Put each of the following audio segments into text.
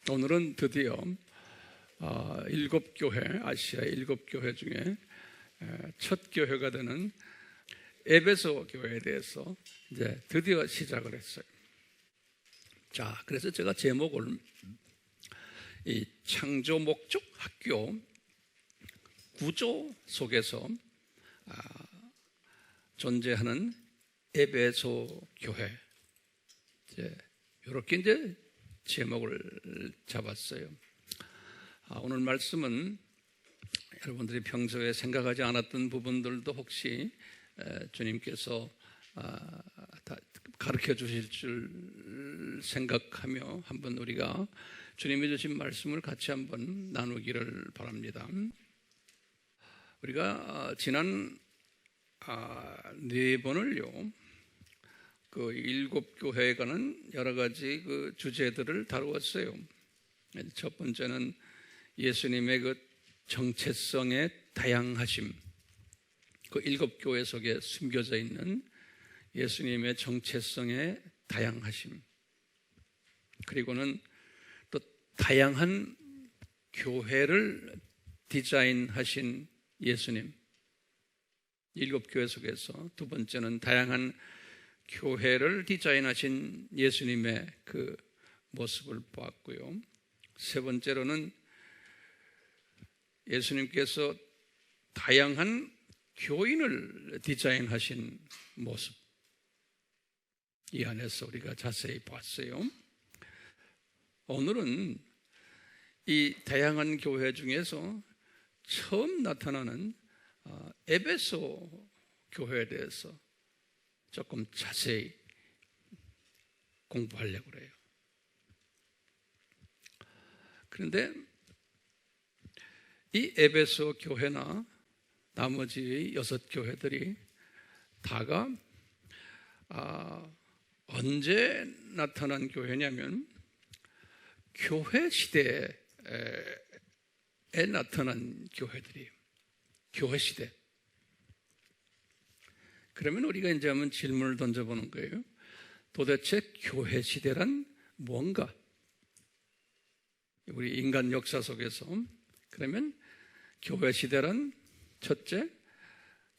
오늘은 드디어 일곱 교회, 아시아의 일곱 교회 중에 첫 교회가 되는 에베소 교회에 대해서 이제 드디어 시작을 했어요. 자, 그래서 제가 제목을 이 창조 목적 학교 구조 속에서 존재하는 에베소 교회, 이렇게 이제 제목을 잡았어요. 오늘 말씀은 여러분들이 평소에 생각하지 않았던 부분들도 혹시 주님께서 다 가르쳐 주실 줄 생각하며 한번 우리가 주님이 주신 말씀을 같이 한번 나누기를 바랍니다. 우리가 지난 4번을요, 그 일곱 교회에 관한 여러 가지 그 주제들을 다루었어요. 첫 번째는 예수님의 그 정체성의 다양하심, 그 일곱 교회 속에 숨겨져 있는 예수님의 정체성의 다양하심, 그리고는 또 다양한 교회를 디자인하신 예수님, 일곱 교회 속에서 두 번째는 다양한 교회를 디자인하신 예수님의 그 모습을 보았고요. 세 번째로는 예수님께서 다양한 교인을 디자인하신 모습, 이 안에서 우리가 자세히 봤어요. 오늘은 이 다양한 교회 중에서 처음 나타나는 에베소 교회에 대해서 조금 자세히 공부하려고 그래요. 그런데 이 에베소 교회나 나머지 6 교회들이 다가 언제 나타난 교회냐면 교회 시대에 나타난 교회들이에요. 교회 시대. 그러면 우리가 이제 한번 질문을 던져보는 거예요. 도대체 교회 시대란 뭔가? 우리 인간 역사 속에서 그러면 교회 시대란 첫째,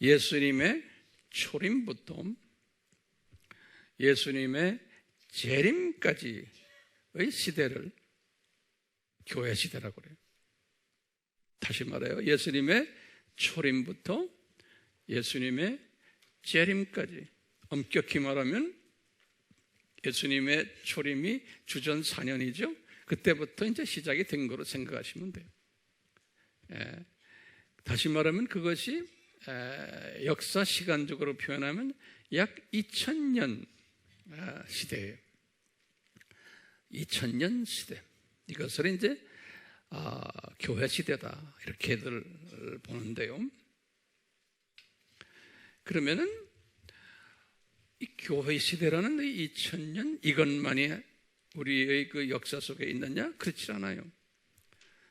예수님의 초림부터 예수님의 재림까지의 시대를 교회 시대라고 그래요. 다시 말해요. 예수님의 초림부터 예수님의 재림까지, 엄격히 말하면 예수님의 초림이 주전 4년이죠. 그때부터 이제 시작이 된 거로 생각하시면 돼요. 다시 말하면 그것이 역사 시간적으로 표현하면 약 2000년 시대예요. 2000년 시대. 이것을 이제 교회 시대다, 이렇게들 보는데요. 그러면은 이 교회 시대라는 이 2000년 이것만이 우리의 그 역사 속에 있느냐? 그렇지 않아요.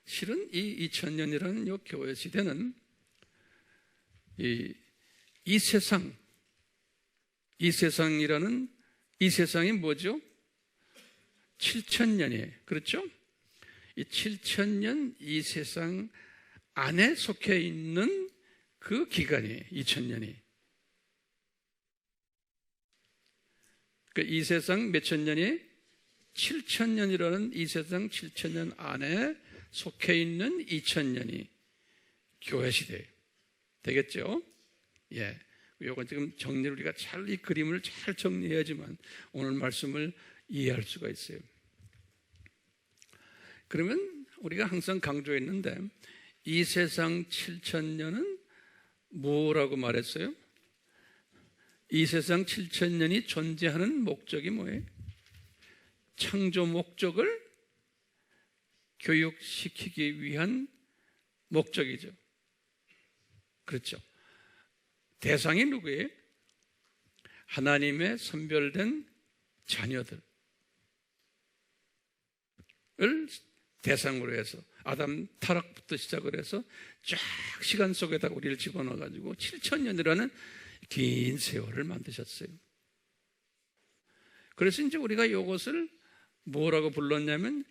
실은 이 2000년이라는 이 교회 시대는 이 세상이라는 이 세상이 뭐죠? 7000년이에요. 그렇죠? 이 7000년 이 세상 안에 속해 있는 그 기간이 2000년이. 이 세상 몇천 년이 7000년이라는 이 세상 7000년 안에 속해 있는 2000년이 교회 시대예요. 되겠죠? 예. 이건 지금 정리를 우리가 잘, 이 그림을 잘 정리해야지만 오늘 말씀을 이해할 수가 있어요. 그러면 우리가 항상 강조했는데 이 세상 7000년은 뭐라고 말했어요? 이 세상 7000년이 존재하는 목적이 뭐예요? 창조 목적을 교육시키기 위한 목적이죠. 그렇죠. 대상이 누구예요? 하나님의 선별된 자녀들을 대상으로 해서 아담 타락부터 시작을 해서 쫙 시간 속에다 우리를 집어넣어가지고 7000년이라는 긴 세월을 만드셨어요. 그래서 이제 우리가 이것을 뭐라고 불렀냐면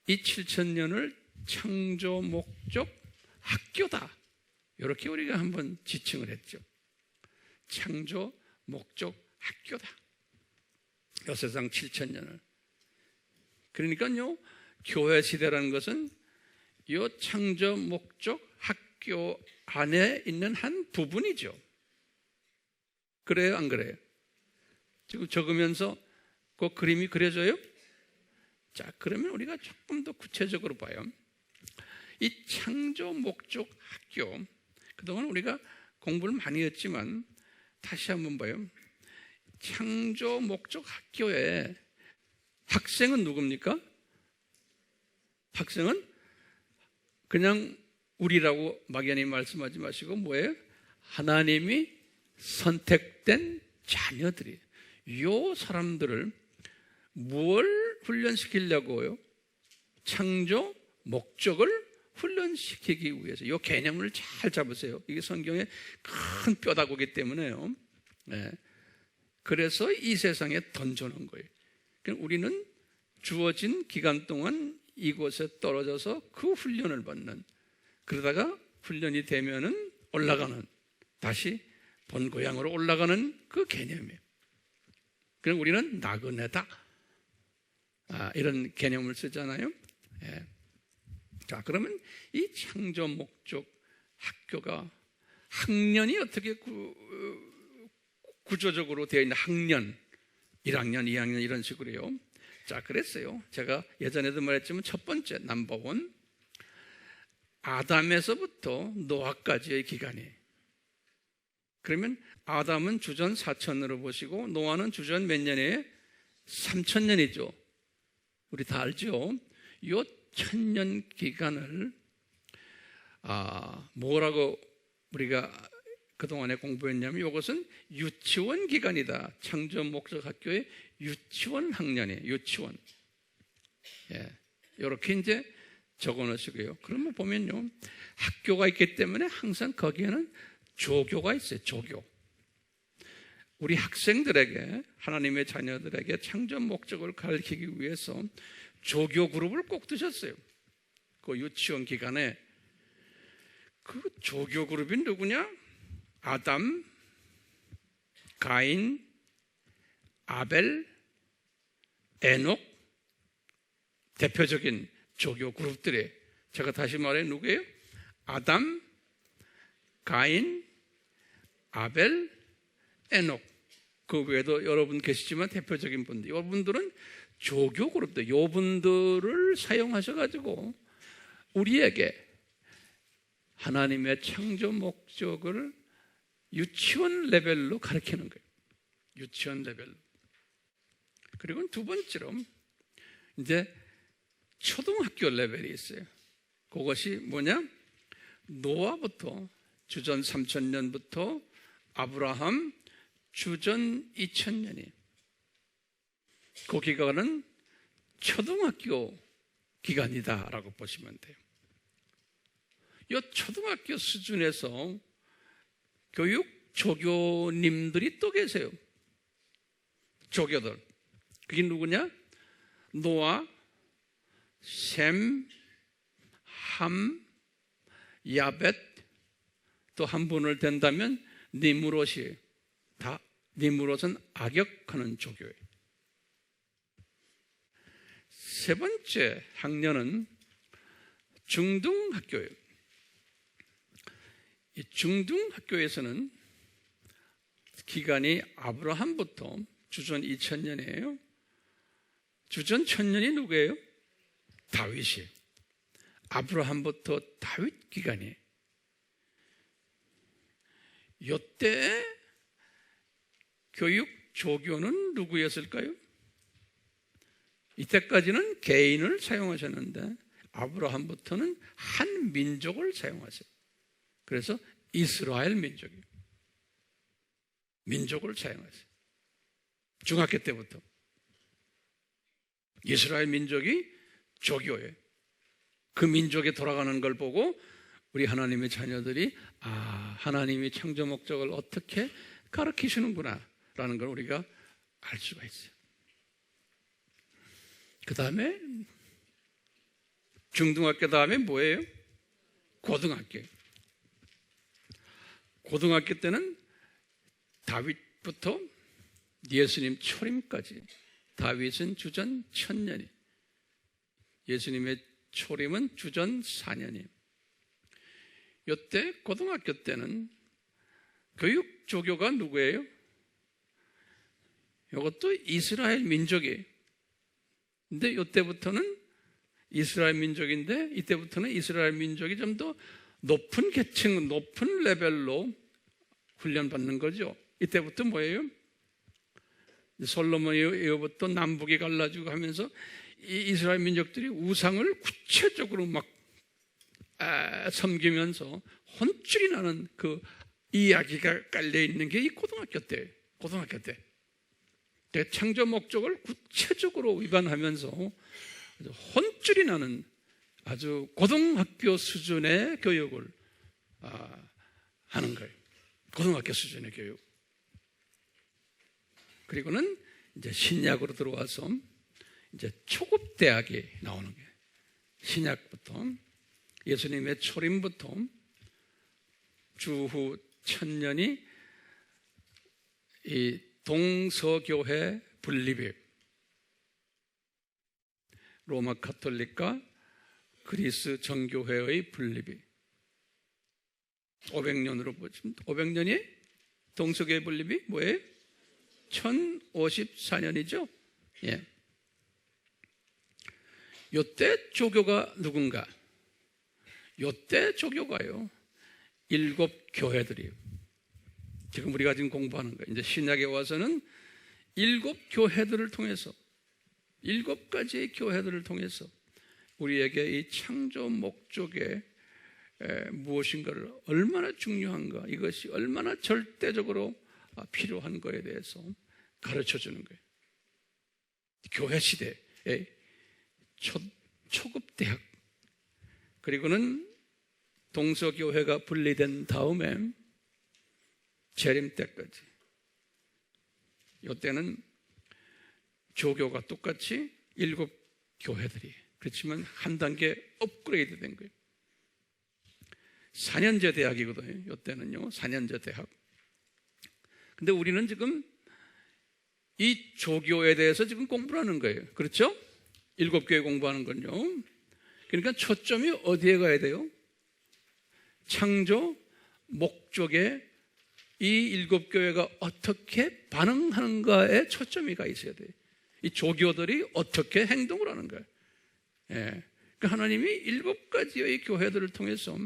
이 7,000년을 창조 목적 학교다. 이렇게 우리가 한번 지칭을 했죠. 창조 목적 학교다. 이 세상 7,000년을. 그러니까요, 교회 시대라는 것은 이 창조 목적 학교 안에 있는 한 부분이죠. 그래요, 안 그래요? 지금 적으면서 그 그림이 그려져요? 자, 그러면 우리가 조금 더 구체적으로 봐요. 이 창조 목적 학교, 그동안 우리가 공부를 많이 했지만 다시 한번 봐요. 창조 목적 학교에 학생은 누굽니까? 학생은 그냥 우리라고 막연히 말씀하지 마시고 뭐예요? 하나님이 선택된 자녀들이에요. 이 사람들을 뭘 훈련시키려고요? 창조 목적을 훈련시키기 위해서. 이 개념을 잘 잡으세요. 이게 성경의 큰 뼈다구기 때문에요. 네. 그래서 이 세상에 던져놓은 거예요. 우리는 주어진 기간 동안 이곳에 떨어져서 그 훈련을 받는, 그러다가 훈련이 되면은 올라가는, 다시 본 고향으로 올라가는 그 개념이에요. 그럼 우리는 나그네다, 이런 개념을 쓰잖아요. 예. 자, 그러면 이 창조 목적 학교가 학년이 어떻게 구조적으로 되어 있는 학년, 1학년, 2학년 이런 식으로요. 자, 그랬어요. 제가 예전에도 말했지만 첫 번째 넘버원, 아담에서부터 노아까지의 기간이에요. 그러면 아담은 주전 4,000으로 보시고 노아는 주전 몇 년이에요? 3,000년이죠. 우리 다 알죠? 이 1,000년 기간을 뭐라고 우리가 그동안에 공부했냐면 이것은 유치원 기간이다. 창조 목적 학교의 유치원 학년이에요. 유치원. 예. 이렇게 이제 적어 놓으시고요. 그러면 보면요, 학교가 있기 때문에 항상 거기에는 조교가 있어요. 조교. 우리 학생들에게, 하나님의 자녀들에게 창조 목적을 가르치기 위해서 조교 그룹을 꼭 두셨어요. 그 유치원 기간에. 그 조교 그룹이 누구냐? 아담, 가인, 아벨, 에녹, 대표적인 조교 그룹들이, 제가 다시 말해 누구예요? 아담, 가인, 아벨, 에녹. 그 외에도 여러분 계시지만 대표적인 분들, 여러분들은 조교 그룹들, 이분들을 사용하셔가지고 우리에게 하나님의 창조 목적을 유치원 레벨로 가르치는 거예요. 유치원 레벨로. 그리고 두 번째로 이제 초등학교 레벨이 있어요. 그것이 뭐냐? 노아부터 주전 3,000년부터 아브라함 주전 2,000년이, 그 기간은 초등학교 기간이다라고 보시면 돼요. 이 초등학교 수준에서 교육 조교님들이 또 계세요. 조교들. 그게 누구냐? 노아, 셈, 함, 야벳, 또 한 분을 댄다면 니므롯이. 다 니므롯은 악역하는 조교예요. 세 번째 학년은 중등학교예요. 이 중등학교에서는 기간이 아브라함부터 주전 2,000년이에요. 주전 1,000년이 누구예요? 다윗이. 아브라함부터 다윗 기간이에요. 이때 교육 조교는 누구였을까요? 이때까지는 개인을 사용하셨는데 아브라함부터는 한 민족을 사용하세요. 그래서 이스라엘 민족이에요. 민족을 사용하세요. 중학교 때부터 이스라엘 민족이 조교예요. 그 민족에 돌아가는 걸 보고 우리 하나님의 자녀들이 하나님이 창조 목적을 어떻게 가르치시는구나 라는 걸 우리가 알 수가 있어요. 그 다음에 중등학교 다음에 뭐예요? 고등학교. 고등학교 때는 다윗부터 예수님 초림까지 다윗은 주전 1000년이, 예수님의 초림은 주전 4년이. 이때 고등학교 때는 교육 조교가 누구예요? 이것도 이스라엘 민족이에요. 근데 이때부터는 이스라엘 민족인데, 이때부터는 이스라엘 민족이 좀 더 높은 계층, 높은 레벨로 훈련받는 거죠. 이때부터 뭐예요? 솔로몬이 이후부터 남북이 갈라지고 하면서 이 이스라엘 민족들이 우상을 구체적으로 막 섬기면서 혼쭐이 나는 그 이야기가 깔려있는 게 이 고등학교 때예요. 고등학교 때. 창조 목적을 구체적으로 위반하면서 혼쭐이 나는 아주 고등학교 수준의 교육을 하는 거예요. 고등학교 수준의 교육. 그리고는 이제 신약으로 들어와서 이제 초급 대학이 나오는 거예요. 신약부터 예수님의 초림부터 주후 1000년이 이 동서교회 분립이, 로마 가톨릭과 그리스 정교회의 분립이 500년으로 보시면, 500년이 동서교회 분립이 뭐예요? 1054년이죠. 예. 요때 조교가 누군가? 요때 조교가요, 7교회들이에요. 지금 우리가 지금 공부하는 거예요. 이제 신약에 와서는 7교회들을 통해서, 7가지의 교회들을 통해서 우리에게 이 창조 목적에 무엇인가를, 얼마나 중요한가, 이것이 얼마나 절대적으로 필요한 거에 대해서 가르쳐 주는 거예요. 교회 시대의 초급 대학. 그리고는 동서교회가 분리된 다음에 재림 때까지, 이때는 조교가 똑같이 7교회들이, 그렇지만 한 단계 업그레이드 된 거예요. 4년제 대학이거든요. 이때는요 4년제 대학. 근데 우리는 지금 이 조교에 대해서 지금 공부를 하는 거예요. 그렇죠? 7교회 공부하는 건요. 그러니까 초점이 어디에 가야 돼요? 창조 목적에 이 7교회가 어떻게 반응하는가에 초점이 가 있어야 돼요. 이 조교들이 어떻게 행동을 하는 거예요. 예. 그러니까 하나님이 7가지의 교회들을 통해서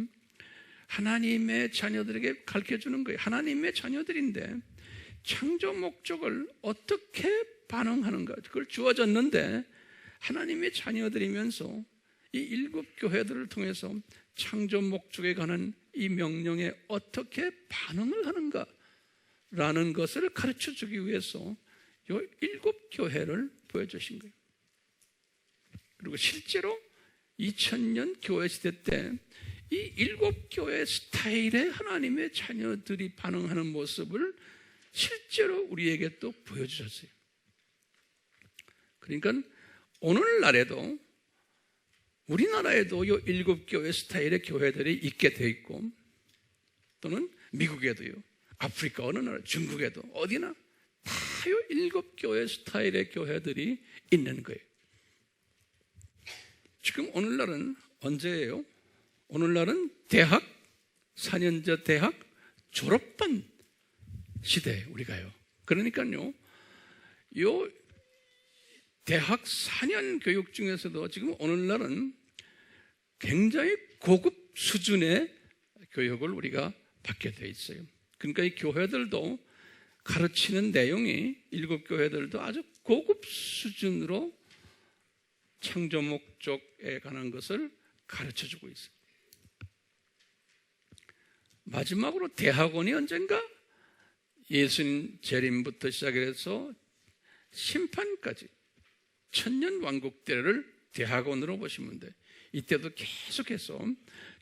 하나님의 자녀들에게 가르쳐주는 거예요. 하나님의 자녀들인데 창조 목적을 어떻게 반응하는가, 그걸 주어졌는데 하나님의 자녀들이면서 이 7교회들을 통해서 창조 목적에 관한 이 명령에 어떻게 반응을 하는가라는 것을 가르쳐주기 위해서 이 7교회를 보여주신 거예요. 그리고 실제로 2000년 교회 시대 때 이 7교회 스타일의 하나님의 자녀들이 반응하는 모습을 실제로 우리에게 또 보여주셨어요. 그러니까 오늘날에도 우리나라에도 이 7교회 스타일의 교회들이 있게 돼 있고, 또는 미국에도요, 아프리카 어느 나라, 중국에도 어디나 다 이 7교회 스타일의 교회들이 있는 거예요. 지금 오늘날은 언제예요? 오늘날은 대학, 4년제 대학 졸업반 시대에 우리가요. 그러니까요, 요 대학 4년 교육 중에서도 지금 오늘날은 굉장히 고급 수준의 교육을 우리가 받게 돼 있어요. 그러니까 이 교회들도 가르치는 내용이, 7교회들도 아주 고급 수준으로 창조 목적에 관한 것을 가르쳐 주고 있어요. 마지막으로 대학원이 언젠가 예수님 재림부터 시작해서 심판까지 1000년 왕국 때를 대학원으로 보시면 돼요. 이때도 계속해서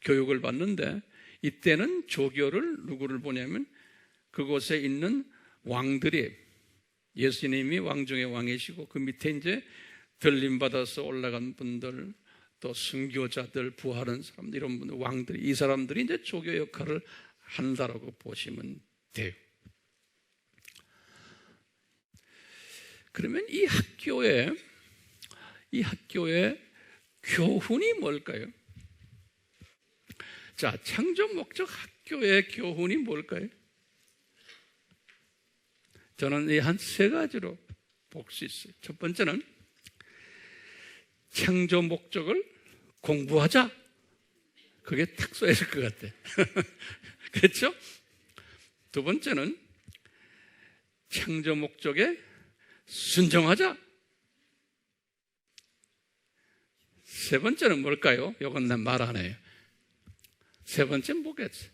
교육을 받는데, 이때는 조교를 누구를 보냐면 그곳에 있는 왕들이, 예수님이 왕 중의 왕이시고 그 밑에 이제 들림 받아서 올라간 분들, 또 선교자들, 부하는 사람들, 이런 분들, 왕들이, 이 사람들이 이제 조교 역할을 한다라고 보시면 돼요. 그러면 이 학교의 교훈이 뭘까요? 자, 창조 목적 학교의 교훈이 뭘까요? 저는 이 한 세 가지로 볼 수 있어요. 첫 번째는 창조 목적을 공부하자. 그게 탁 쏘였을 것 같아. 그렇죠? 두 번째는 창조 목적에 순종하자. 세 번째는 뭘까요? 이건 난 말 안 해요. 세 번째는 뭐겠어요?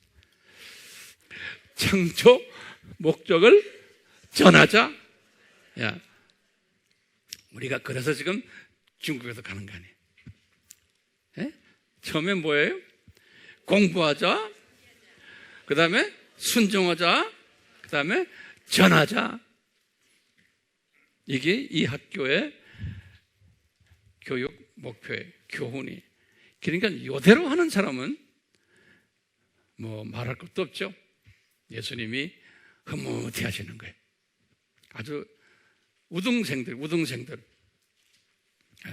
창조 목적을 전하자. 야, 우리가 그래서 지금 중국에서 가는 거 아니에요? 예? 처음엔 뭐예요? 공부하자. 그 다음에 순종하자. 그 다음에 전하자. 이게 이 학교의 교육 목표예요. 교훈이. 그러니까 이대로 하는 사람은 뭐 말할 것도 없죠. 예수님이 흐뭇해 하시는 거예요. 아주 우등생들. 네.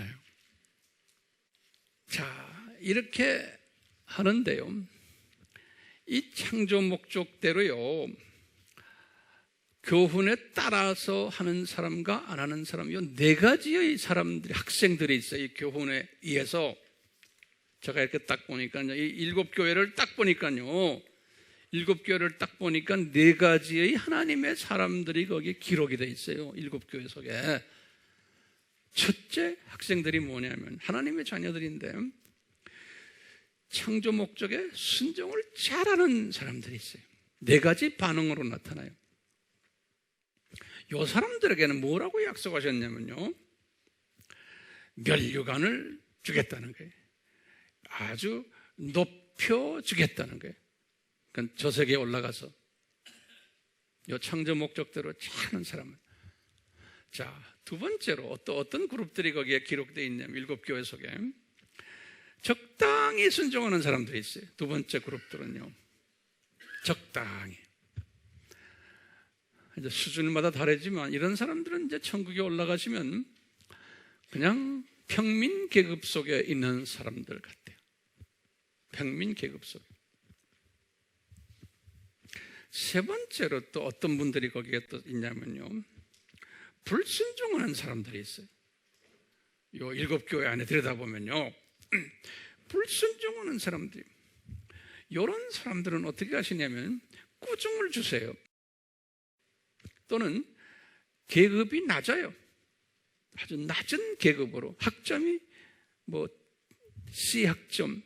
자, 이렇게 하는데요, 이 창조 목적대로요, 교훈에 따라서 하는 사람과 안 하는 사람, 이 네 가지의 사람들이, 학생들이 있어요. 이 교훈에 의해서. 제가 이렇게 딱 보니까요, 이 7교회를 딱 보니까요, 7교회를 딱 보니까 네 가지의 하나님의 사람들이 거기에 기록이 돼 있어요. 7교회 속에. 첫째 학생들이 뭐냐면 하나님의 자녀들인데 창조 목적에 순종을 잘하는 사람들이 있어요. 네 가지 반응으로 나타나요. 이 사람들에게는 뭐라고 약속하셨냐면요, 면류관을 주겠다는 거예요. 아주 높여주겠다는 거예요. 그러니까 저 세계에 올라가서 이 창조 목적대로 잘하는 사람은. 자, 두 번째로 어떤 그룹들이 거기에 기록되어 있냐면 7교회 속에 적당히 순종하는 사람들이 있어요. 두 번째 그룹들은요, 적당히. 이제 수준마다 다르지만 이런 사람들은 이제 천국에 올라가시면 그냥 평민 계급 속에 있는 사람들 같아요. 평민 계급 속에. 세 번째로 또 어떤 분들이 거기에 또 있냐면요, 불순종하는 사람들이 있어요. 요 7교회 안에 들여다보면요, 불순종하는 사람들이, 이런 사람들은 어떻게 하시냐면 꾸중을 주세요. 또는 계급이 낮아요. 아주 낮은 계급으로, 학점이 뭐 C 학점,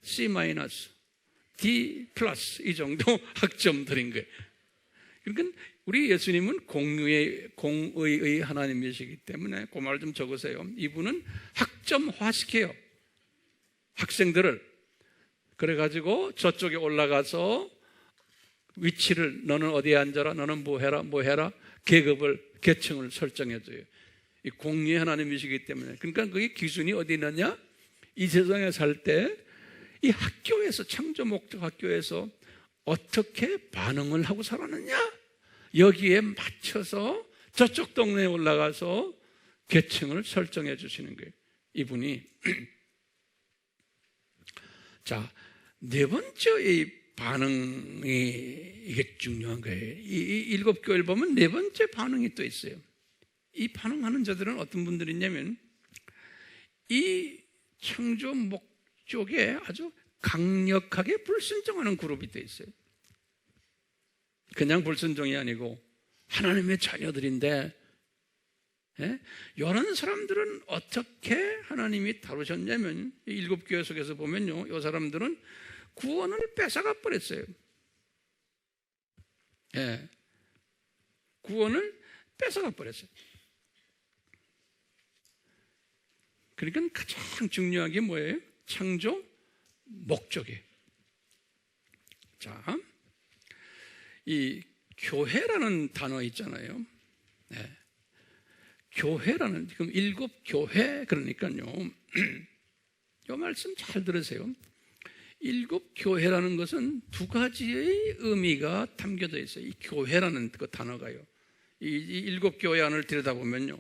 C 마이너스, D 플러스 이 정도 학점들인 거예요. 그러니까 우리 예수님은 공의의 하나님이시기 때문에 그 말 좀 적으세요. 이분은 학점화시켜요, 학생들을. 그래가지고 저쪽에 올라가서 위치를, 너는 어디에 앉아라, 너는 뭐 해라 계층을 설정해줘요. 이 공의의 하나님이시기 때문에. 그러니까 그게 기준이 어디 있느냐? 이 세상에 살 때 이 학교에서, 창조 목적 학교에서 어떻게 반응을 하고 살았느냐, 여기에 맞춰서 저쪽 동네에 올라가서 계층을 설정해 주시는 거예요, 이분이. 자, 네 번째 이 반응이, 이게 중요한 거예요. 이 7교회를 보면 네 번째 반응이 또 있어요. 이 반응하는 자들은 어떤 분들이 있냐면 이 창조 목적에 아주 강력하게 불순종하는 그룹이 또 있어요. 그냥 불순종이 아니고 하나님의 자녀들인데, 예? 이런 사람들은 어떻게 하나님이 다루셨냐면, 7교회 속에서 보면요, 이 사람들은 구원을 뺏어가 버렸어요. 예. 구원을 뺏어가 버렸어요. 그러니까 가장 중요한 게 뭐예요? 창조 목적이에요. 자, 이 교회라는 단어 있잖아요. 네. 교회라는, 지금 7교회, 그러니까요, 이 말씀 잘 들으세요. 일곱 교회라는 것은 두 가지의 의미가 담겨져 있어요. 이 교회라는 그 단어가요. 이 일곱 교회 안을 들여다보면요.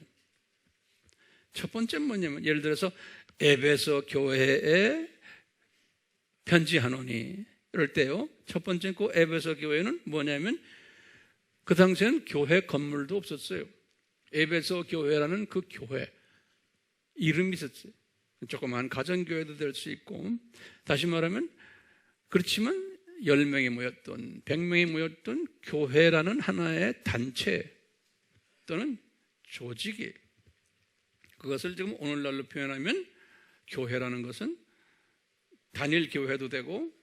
첫 번째는 뭐냐면, 예를 들어서 에베소 교회에 편지하노니 이럴 때요. 첫 번째 그 에베소 교회는 뭐냐면, 그 당시에는 교회 건물도 없었어요. 에베소 교회라는 그 교회 이름이 있었어요. 조그마한 가정교회도 될 수 있고, 다시 말하면 그렇지만 10명이 모였던 100명이 모였던 교회라는 하나의 단체 또는 조직이, 그것을 지금 오늘날로 표현하면 교회라는 것은 단일 교회도 되고,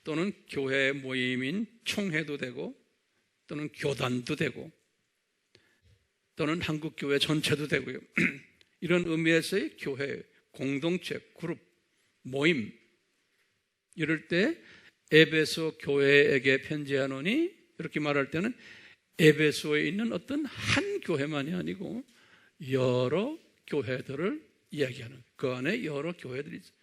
또는 교회 모임인 총회도 되고, 또는 교단도 되고, 또는 한국교회 전체도 되고요. 이런 의미에서의 교회, 공동체, 그룹, 모임, 이럴 때 에베소 교회에게 편지하노니 이렇게 말할 때는 에베소에 있는 어떤 한 교회만이 아니고 여러 교회들을 이야기하는, 그 안에 여러 교회들이 있어요.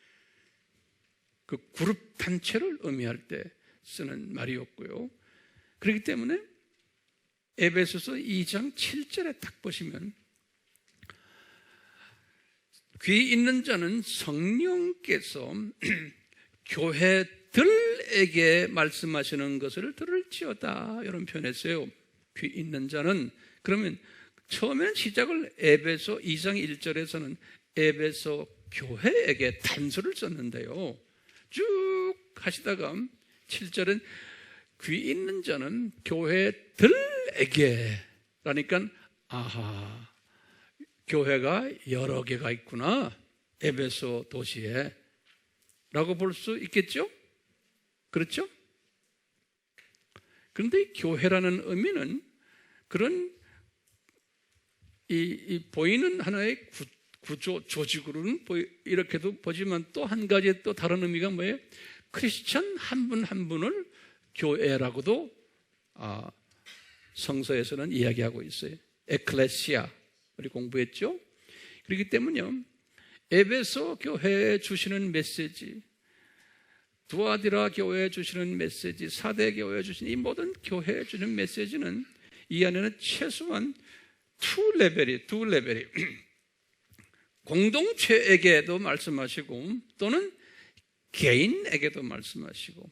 그 그룹 단체를 의미할 때 쓰는 말이었고요. 그렇기 때문에 에베소서 2장 7절에 딱 보시면, 귀 있는 자는 성령께서 교회들에게 말씀하시는 것을 들을지어다, 이런 표현했어요. 귀 있는 자는, 그러면 처음에는 시작을 에베소 2장 1절에서는 에베소 교회에게 단수를 썼는데요, 쭉 하시다가 7절은 귀 있는 자는 교회들에게 라니까, 아하, 교회가 여러 개가 있구나, 에베소 도시에 라고 볼 수 있겠죠? 그렇죠? 그런데 이 교회라는 의미는 그런 이 보이는 하나의 구조, 조직으로는 이렇게도 보지만, 또 한 가지 또 다른 의미가 뭐예요? 크리스천 한 분 한 분을 교회라고도 성서에서는 이야기하고 있어요. 에클레시아, 우리 공부했죠? 그렇기 때문에요, 에베소 교회에 주시는 메시지, 두아디라 교회에 주시는 메시지, 사대 교회에 주시는 이 모든 교회에 주는 메시지는 이 안에는 최소한 두 레벨이 공동체에게도 말씀하시고, 또는 개인에게도 말씀하시고,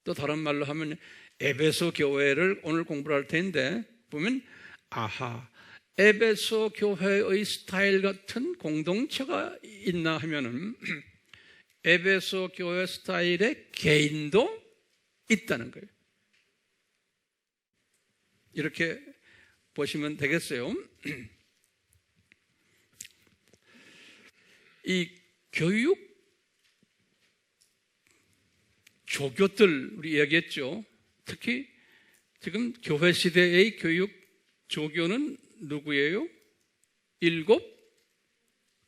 또 다른 말로 하면 에베소 교회를 오늘 공부를 할 텐데, 보면 아하, 에베소 교회의 스타일 같은 공동체가 있나 하면은 에베소 교회 스타일의 개인도 있다는 거예요. 이렇게 보시면 되겠어요. 이 교육 조교들 우리 얘기했죠. 특히 지금 교회 시대의 교육 조교는 누구예요? 7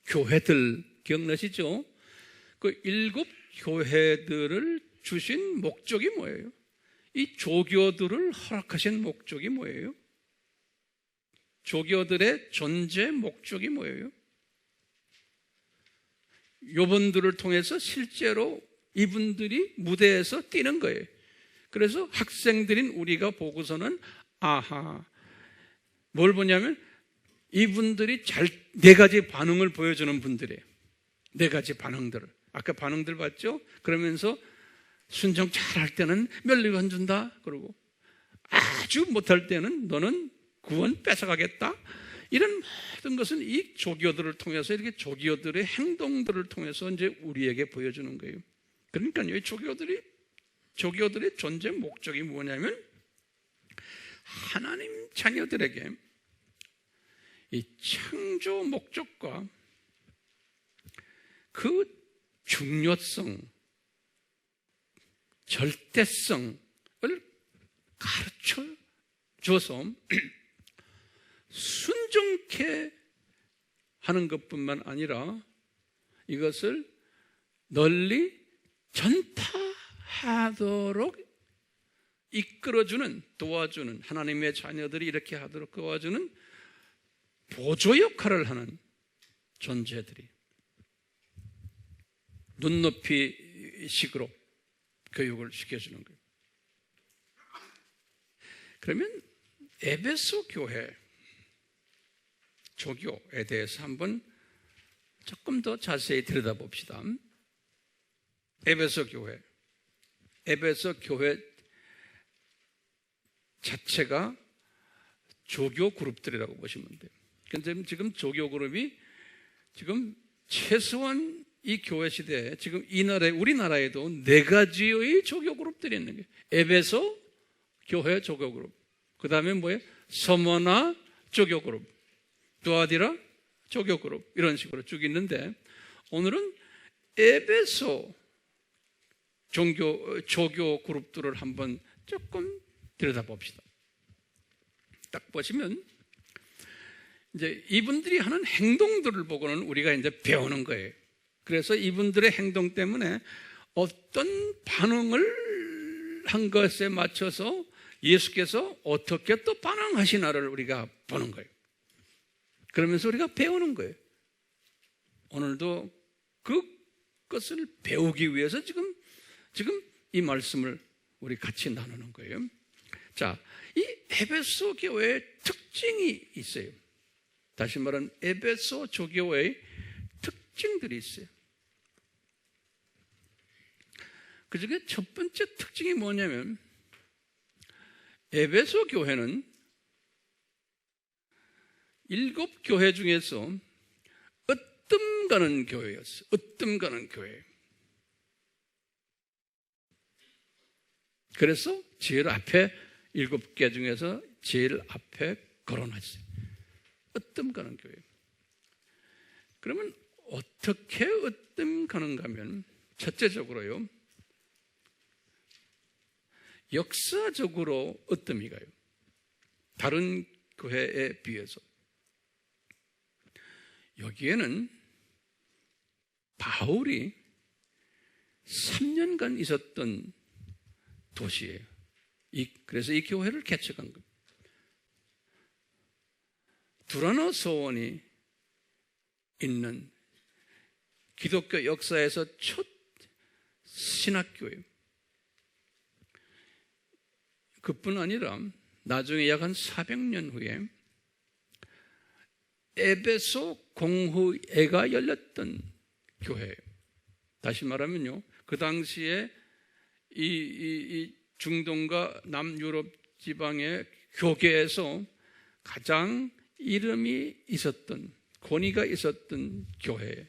교회들 기억나시죠? 그 7 교회들을 주신 목적이 뭐예요? 이 조교들을 허락하신 목적이 뭐예요? 조교들의 존재 목적이 뭐예요? 이분들을 통해서 실제로 이분들이 무대에서 뛰는 거예요. 그래서 학생들인 우리가 보고서는 아하, 뭘 보냐면 이분들이 네 가지 반응을 보여주는 분들이에요. 네 가지 반응들을. 아까 반응들 봤죠? 그러면서 순종 잘할 때는 멸리관 준다. 그러고 아주 못할 때는 너는 구원 뺏어가겠다. 이런 모든 것은 이 조교들을 통해서, 이렇게 조교들의 행동들을 통해서 이제 우리에게 보여주는 거예요. 그러니까요, 이 조교들의 존재 목적이 뭐냐면 하나님 자녀들에게 이 창조 목적과 그 중요성, 절대성을 가르쳐 줘서 순종케 하는 것뿐만 아니라 이것을 널리 전파하도록 이끌어주는, 도와주는, 하나님의 자녀들이 이렇게 하도록 도와주는 보조 역할을 하는 존재들이, 눈높이 식으로 교육을 시켜주는 거예요. 그러면 에베소 교회 조교에 대해서 한번 조금 더 자세히 들여다봅시다. 에베소 교회 자체가 조교 그룹들이라고 보시면 돼요. 근데 지금 조교 그룹이 지금 최소한 이 교회 시대에 지금 이 나라에, 우리나라에도 4가지의 조교 그룹들이 있는 거예요. 에베소 교회 조교 그룹. 그 다음에 뭐예요? 서머나 조교 그룹. 두아디라 조교 그룹. 이런 식으로 쭉 있는데 오늘은 에베소 조교 그룹들을 한번 조금 들여다봅시다. 딱 보시면 이제 이분들이 하는 행동들을 보고는 우리가 이제 배우는 거예요. 그래서 이분들의 행동 때문에 어떤 반응을 한 것에 맞춰서 예수께서 어떻게 또 반응하시나를 우리가 보는 거예요. 그러면서 우리가 배우는 거예요. 오늘도 그것을 배우기 위해서 지금 이 말씀을 우리 같이 나누는 거예요. 자, 이 에베소 교회의 특징이 있어요. 다시 말하면 에베소 조교회의 특징들이 있어요. 그 중에 첫 번째 특징이 뭐냐면 에베소 교회는 7교회 중에서 으뜸 가는 교회였어요. 으뜸 가는 교회. 그래서 제일 앞에 7개 중에서 제일 앞에 거론하셨어요. 으뜸 가는 교회. 그러면 어떻게 으뜸 가는가 하면 첫째적으로요, 역사적으로 으뜸이 가요. 다른 교회에 비해서. 여기에는 바울이 3년간 있었던 도시예요. 그래서 이 교회를 개척한 겁니다. 두라노 서원이 있는 기독교 역사에서 첫 신학교예요. 그뿐 아니라 나중에 약 한 400년 후에 에베소 공회가 열렸던 교회예요. 다시 말하면요, 그 당시에 이 중동과 남유럽 지방의 교계에서 가장 이름이 있었던, 권위가 있었던 교회예요.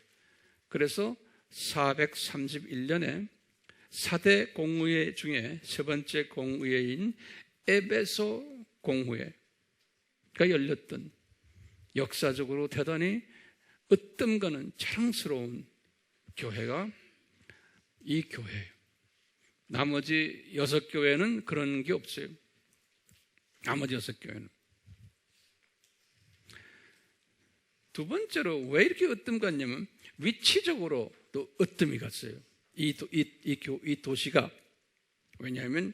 그래서 431년에 4대 공의회 중에 세 번째 공의회인 에베소 공회가 열렸던 역사적으로 대단히 으뜸가는 자랑스러운 교회가 이 교회예요. 나머지 6교회는 그런 게 없어요. 나머지 6교회는. 두 번째로 왜 이렇게 으뜸 갔냐면 위치적으로 또 으뜸이 갔어요. 이 도시가. 왜냐하면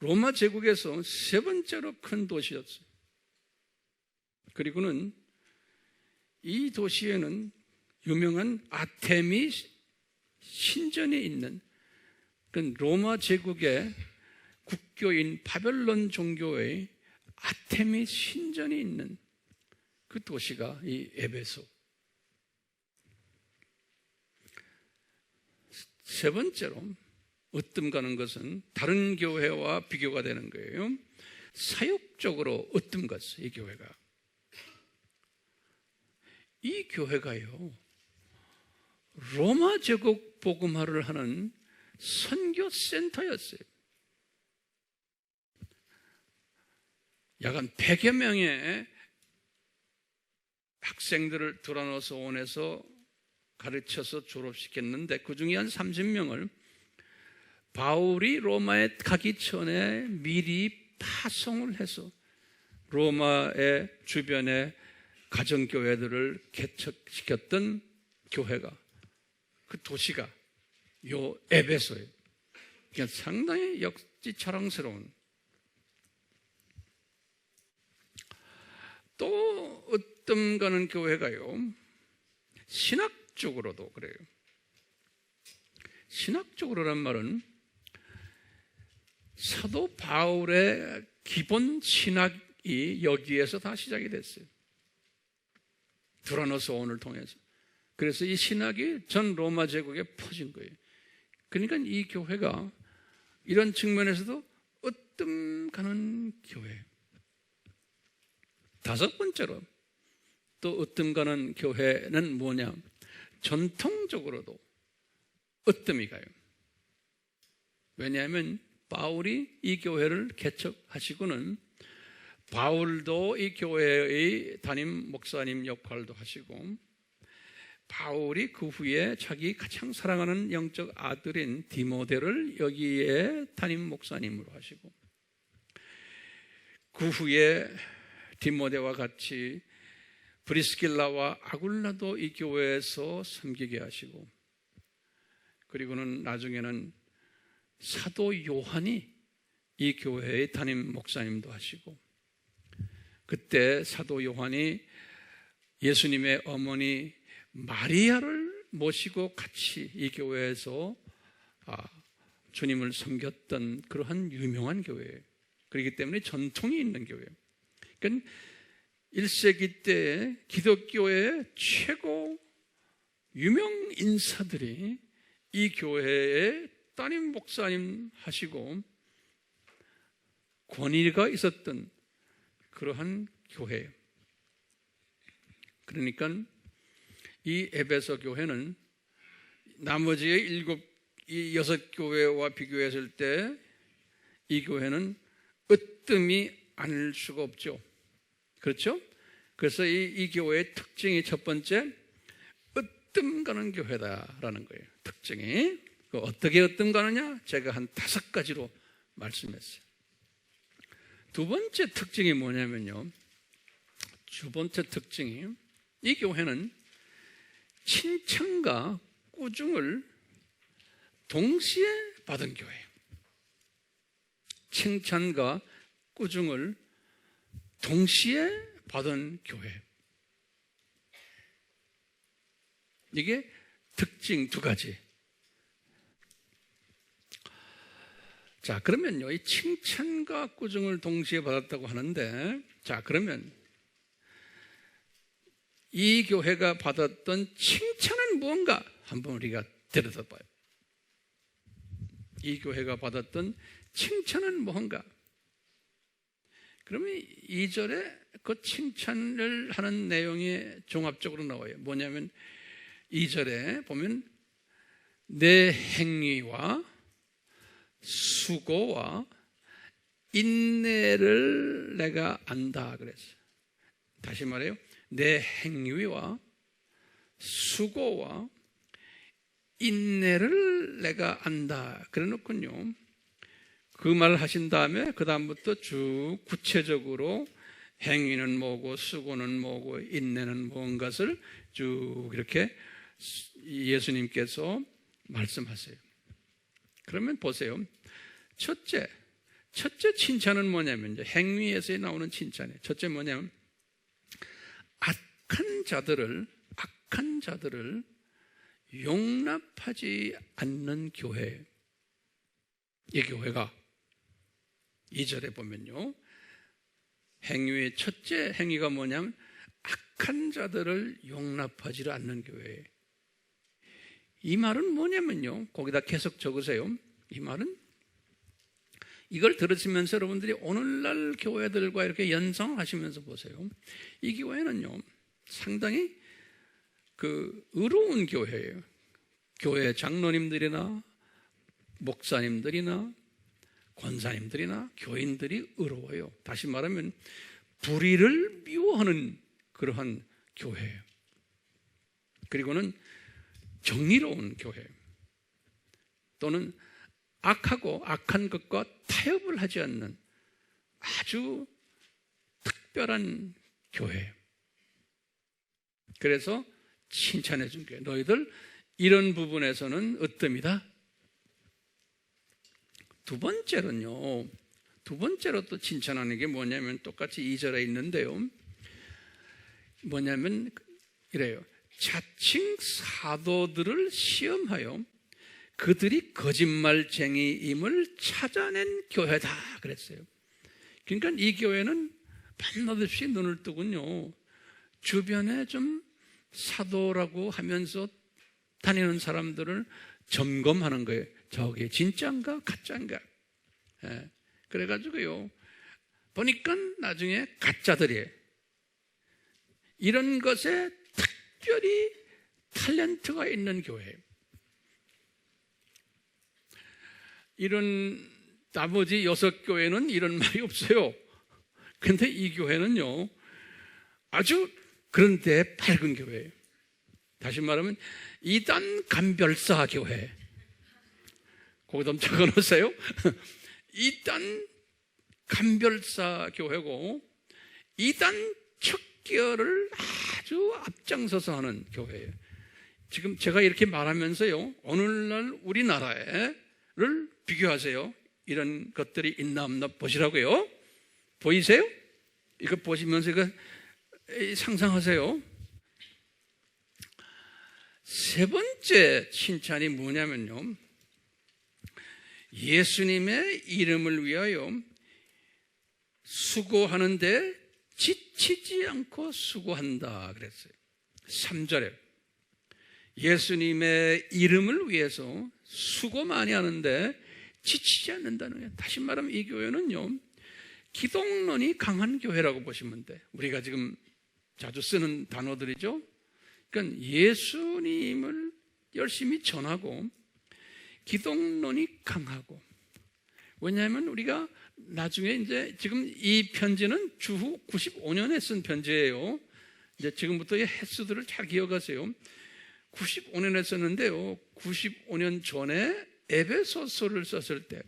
로마 제국에서 세 번째로 큰 도시였어요. 그리고는 이 도시에는 유명한 아테미 신전이 있는, 그 로마 제국의 국교인 바벨론 종교의 아테미 신전이 있는 그 도시가 이 에베소. 세 번째로 으뜸 가는 것은 다른 교회와 비교가 되는 거예요. 사역적으로 으뜸 갔어요. 이 교회가. 이 교회가요, 로마 제국 복음화를 하는 선교 센터였어요. 약 한 100여 명의 학생들을 두라노 소원에서 가르쳐서 졸업시켰는데 그 중에 한 30명을 바울이 로마에 가기 전에 미리 파송을 해서 로마의 주변에 가정교회들을 개척시켰던 교회가, 그 도시가 요 에베소예요. 그러니까 상당히 역지 자랑스러운. 또 으뜸 가는 교회가요, 신학적으로도 그래요. 신학적으로란 말은 사도 바울의 기본 신학이 여기에서 다 시작이 됐어요. 드라노소원을 통해서. 그래서 이 신학이 전 로마 제국에 퍼진 거예요. 그러니까 이 교회가 이런 측면에서도 으뜸 가는 교회예요. 다섯 번째로 또 으뜸 가는 교회는 뭐냐? 전통적으로도 으뜸이 가요. 왜냐하면 바울이 이 교회를 개척하시고는 바울도 이 교회의 담임 목사님 역할도 하시고 바울이 그 후에 자기 가장 사랑하는 영적 아들인 디모데를 여기에 담임 목사님으로 하시고 그 후에 디모데와 같이 브리스길라와 아굴라도 이 교회에서 섬기게 하시고 그리고는 나중에는 사도 요한이 이 교회의 담임 목사님도 하시고 그때 사도 요한이 예수님의 어머니 마리아를 모시고 같이 이 교회에서 주님을 섬겼던 그러한 유명한 교회예요. 그렇기 때문에 전통이 있는 교회예요. 그러니까 1세기 때 기독교의 최고 유명 인사들이 이 교회의 담임 목사님 하시고 권위가 있었던 그러한 교회예요. 그러니까 이 에베소 교회는 나머지의 여섯 교회와 비교했을 때 이 교회는 으뜸이 아닐 수가 없죠. 그렇죠? 그래서 이 교회의 특징이 첫 번째, 으뜸 가는 교회다라는 거예요. 특징이. 어떻게 으뜸 가느냐? 제가 한 5가지로 말씀했어요. 두 번째 특징이 뭐냐면요. 두 번째 특징이 이 교회는 칭찬과 꾸중을 동시에 받은 교회예요. 칭찬과 꾸중을 동시에 받은 교회. 이게 특징 2가지. 자, 그러면요, 이 칭찬과 꾸중을 동시에 받았다고 하는데, 자, 그러면 이 교회가 받았던 칭찬은 무언가? 한번 우리가 들여다봐요. 이 교회가 받았던 칭찬은 무언가? 그러면 2절에 그 칭찬을 하는 내용이 종합적으로 나와요. 뭐냐면 2절에 보면 내 행위와 수고와 인내를 내가 안다 그랬어요. 다시 말해요. 내 행위와 수고와 인내를 내가 안다 그래 놓군요. 그 말을 하신 다음에 그 다음부터 쭉 구체적으로 행위는 뭐고 수고는 뭐고 인내는 뭔 것을 쭉 이렇게 예수님께서 말씀하세요. 그러면 보세요. 첫째 칭찬은 뭐냐면 이제 행위에서 나오는 칭찬이에요. 첫째 뭐냐면 악한 자들을 용납하지 않는 교회. 이 교회가 2절에 보면요. 행위의 첫째 행위가 뭐냐면 악한 자들을 용납하지 않는 교회. 이 말은 뭐냐면요. 거기다 계속 적으세요. 이 말은 이걸 들으시면서 여러분들이 오늘날 교회들과 이렇게 연상하시면서 보세요. 이 교회는요. 상당히 의로운 교회예요. 교회 장로님들이나 목사님들이나 권사님들이나 교인들이 의로워요. 다시 말하면 불의를 미워하는 그러한 교회예요. 그리고는 정의로운 교회 또는 악하고 악한 것과 타협을 하지 않는 아주 특별한 교회예요. 그래서 칭찬해 준 거예요. 너희들 이런 부분에서는 으뜸이다. 두 번째로 또 칭찬하는 게 뭐냐면 똑같이 2절에 있는데요. 뭐냐면 이래요. 자칭 사도들을 시험하여 그들이 거짓말쟁이임을 찾아낸 교회다 그랬어요. 그러니까 이 교회는 밤낮없이 눈을 뜨군요, 주변에 좀 사도라고 하면서 다니는 사람들을 점검하는 거예요. 저게 진짜인가 가짜인가. 그래가지고요, 보니까 나중에 가짜들이에요. 이런 것에 특별히 탤런트가 있는 교회예요. 이런 나머지 6교회는 이런 말이 없어요. 근데 이 교회는요, 아주 그런데 밝은 교회예요. 다시 말하면 이단 감별사 교회. 거기다 좀 적어놓으세요. 이단 감별사 교회고, 이단 척결을 아주 앞장서서 하는 교회예요. 지금 제가 이렇게 말하면서요, 오늘날 우리나라를 비교하세요. 이런 것들이 있나 없나 보시라고요. 보이세요? 이거 보시면서 이거 상상하세요. 세 번째 칭찬이 뭐냐면요, 예수님의 이름을 위하여 수고하는데 지치지 않고 수고한다 그랬어요. 3절에 예수님의 이름을 위해서 수고 많이 하는데 지치지 않는다는 거예요. 다시 말하면 이 교회는요, 기독론이 강한 교회라고 보시면 돼. 우리가 지금 자주 쓰는 단어들이죠. 그러니까 예수님을 열심히 전하고 기독론이 강하고. 왜냐하면 우리가 나중에 이제 지금 이 편지는 주후 95년에 쓴 편지예요. 이제 지금부터 이 횟수들을 잘 기억하세요. 95년에 썼는데요, 95년 전에 에베소서를 썼을 때,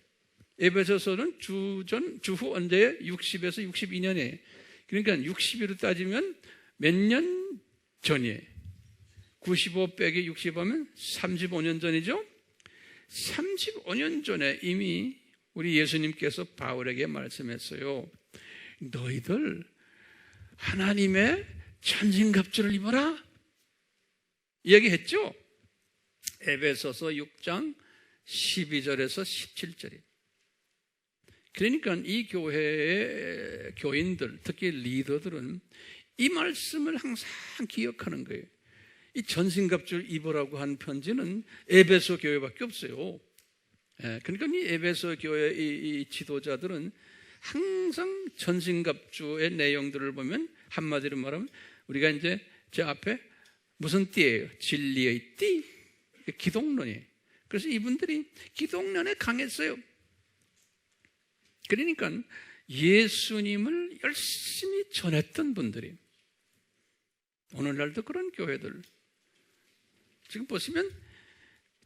에베소서는 주후 언제에 60에서 62년이에요. 그러니까 60으로 따지면 몇 년 전이에요. 95 빼기 60하면 35년 전이죠. 35년 전에 이미 우리 예수님께서 바울에게 말씀했어요. 너희들 하나님의 천진갑주를 입어라 얘기했죠. 에베소서 6장 12절에서 17절이. 그러니까 이 교회의 교인들, 특히 리더들은 이 말씀을 항상 기억하는 거예요. 이 전신갑주를 입으라고 한 편지는 에베소 교회밖에 없어요. 그러니까 이 에베소 교회 이 지도자들은 항상 전신갑주의 내용들을 보면 한마디로 말하면 우리가 이제 제 앞에 무슨 띠예요? 진리의 띠, 기독론이에요. 그래서 이분들이 기독론에 강했어요. 그러니까 예수님을 열심히 전했던 분들이, 오늘날도 그런 교회들 지금 보시면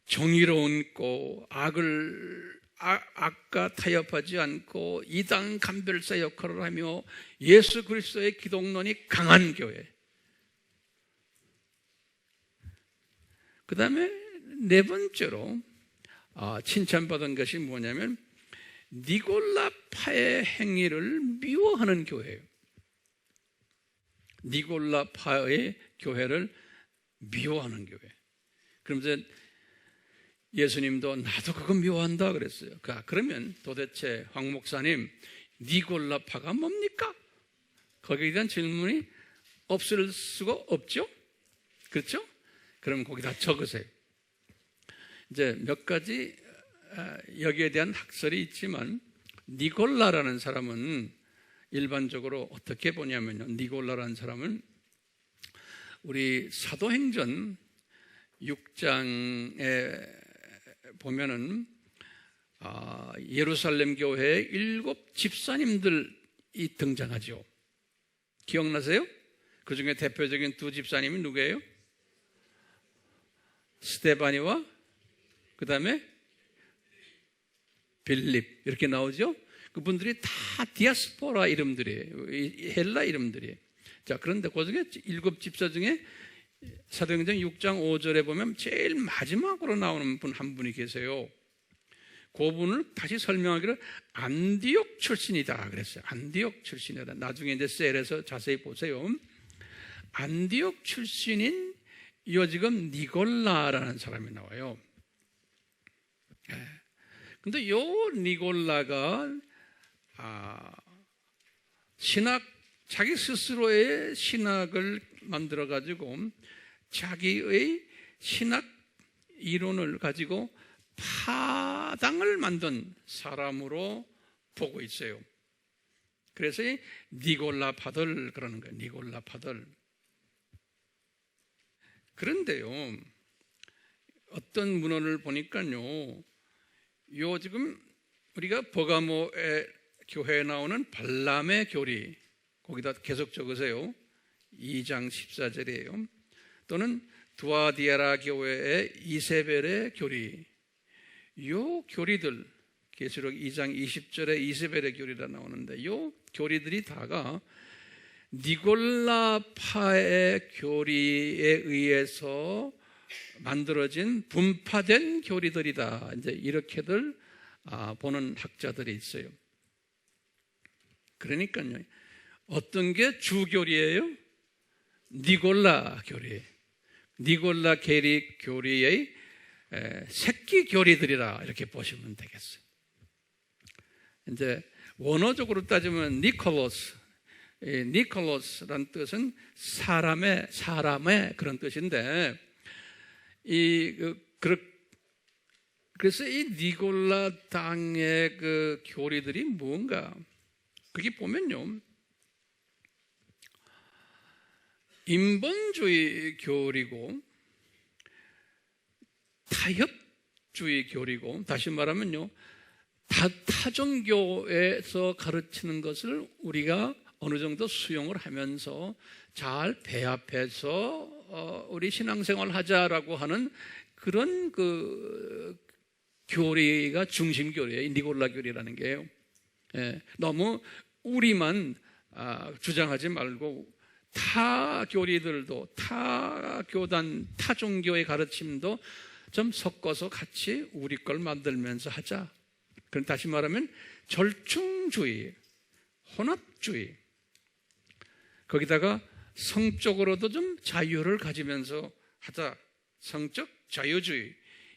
정의로운 거, 악과 타협하지 않고 이단 감별사 역할을 하며 예수 그리스도의 기독론이 강한 교회. 그 다음에 네 번째로 칭찬받은 것이 뭐냐면 니골라파의 행위를 미워하는 교회예요. 니골라파의 교회를 미워하는 교회. 그러면서 예수님도 나도 그거 미워한다 그랬어요. 그러면 도대체 황 목사님, 니골라파가 뭡니까? 거기에 대한 질문이 없을 수가 없죠? 그렇죠? 그럼 거기다 적으세요. 이제 몇 가지 여기에 대한 학설이 있지만, 니골라라는 사람은 일반적으로 어떻게 보냐면요, 니골라라는 사람은 우리 사도행전 6장에 보면은 예루살렘 교회의 7 집사님들이 등장하죠. 기억나세요? 그 중에 대표적인 2 집사님이 누구예요? 스데바니와 그 다음에 빌립, 이렇게 나오죠. 그분들이 다 디아스포라 이름들이에요. 헬라 이름들이에요. 자, 그런데 그 중에 7 집사 중에 사도행전 6장 5절에 보면 제일 마지막으로 나오는 분 한 분이 계세요. 그분을 다시 설명하기를 안디옥 출신이다 그랬어요. 안디옥 출신이다. 나중에 이제 셀에서 자세히 보세요. 안디옥 출신인 이 지금 니골라라는 사람이 나와요. 근데 요 니골라가 자기 스스로의 신학을 만들어 가지고 자기의 신학 이론을 가지고 파당을 만든 사람으로 보고 있어요. 그래서 니골라파들 그러는 거예요. 니골라파들. 그런데요, 어떤 문헌을 보니까요, 요 지금 우리가 버가모의 교회에 나오는 발람의 교리, 거기다 계속 적으세요. 2장 14절이에요. 또는 두아디아라 교회의 이세벨의 교리, 요 교리들, 계시록 2장 20절에 이세벨의 교리라 나오는데, 요 교리들이 다가 니골라파의 교리에 의해서 만들어진 분파된 교리들이다. 이제 이렇게들 보는 학자들이 있어요. 그러니까요, 어떤 게 주교리예요? 니골라 교리, 니골라 교리의 새끼 교리들이라 이렇게 보시면 되겠어요. 이제 원어적으로 따지면 니콜로스란 뜻은 사람의 그런 뜻인데, 그래서 이 니골라 당의 그 교리들이 뭔가, 거기 보면요, 인본주의 교리고 타협주의 교리고, 다시 말하면요, 타종교에서 가르치는 것을 우리가 어느 정도 수용을 하면서 잘 배합해서 우리 신앙생활 하자라고 하는 그런 그 교리가 중심 교리예요. 니골라 교리라는 게요. 너무 우리만 주장하지 말고 타 교리들도, 타 교단, 타 종교의 가르침도 좀 섞어서 같이 우리 걸 만들면서 하자. 그럼 다시 말하면 절충주의, 혼합주의, 거기다가 성적으로도 좀 자유를 가지면서 하자. 성적 자유주의,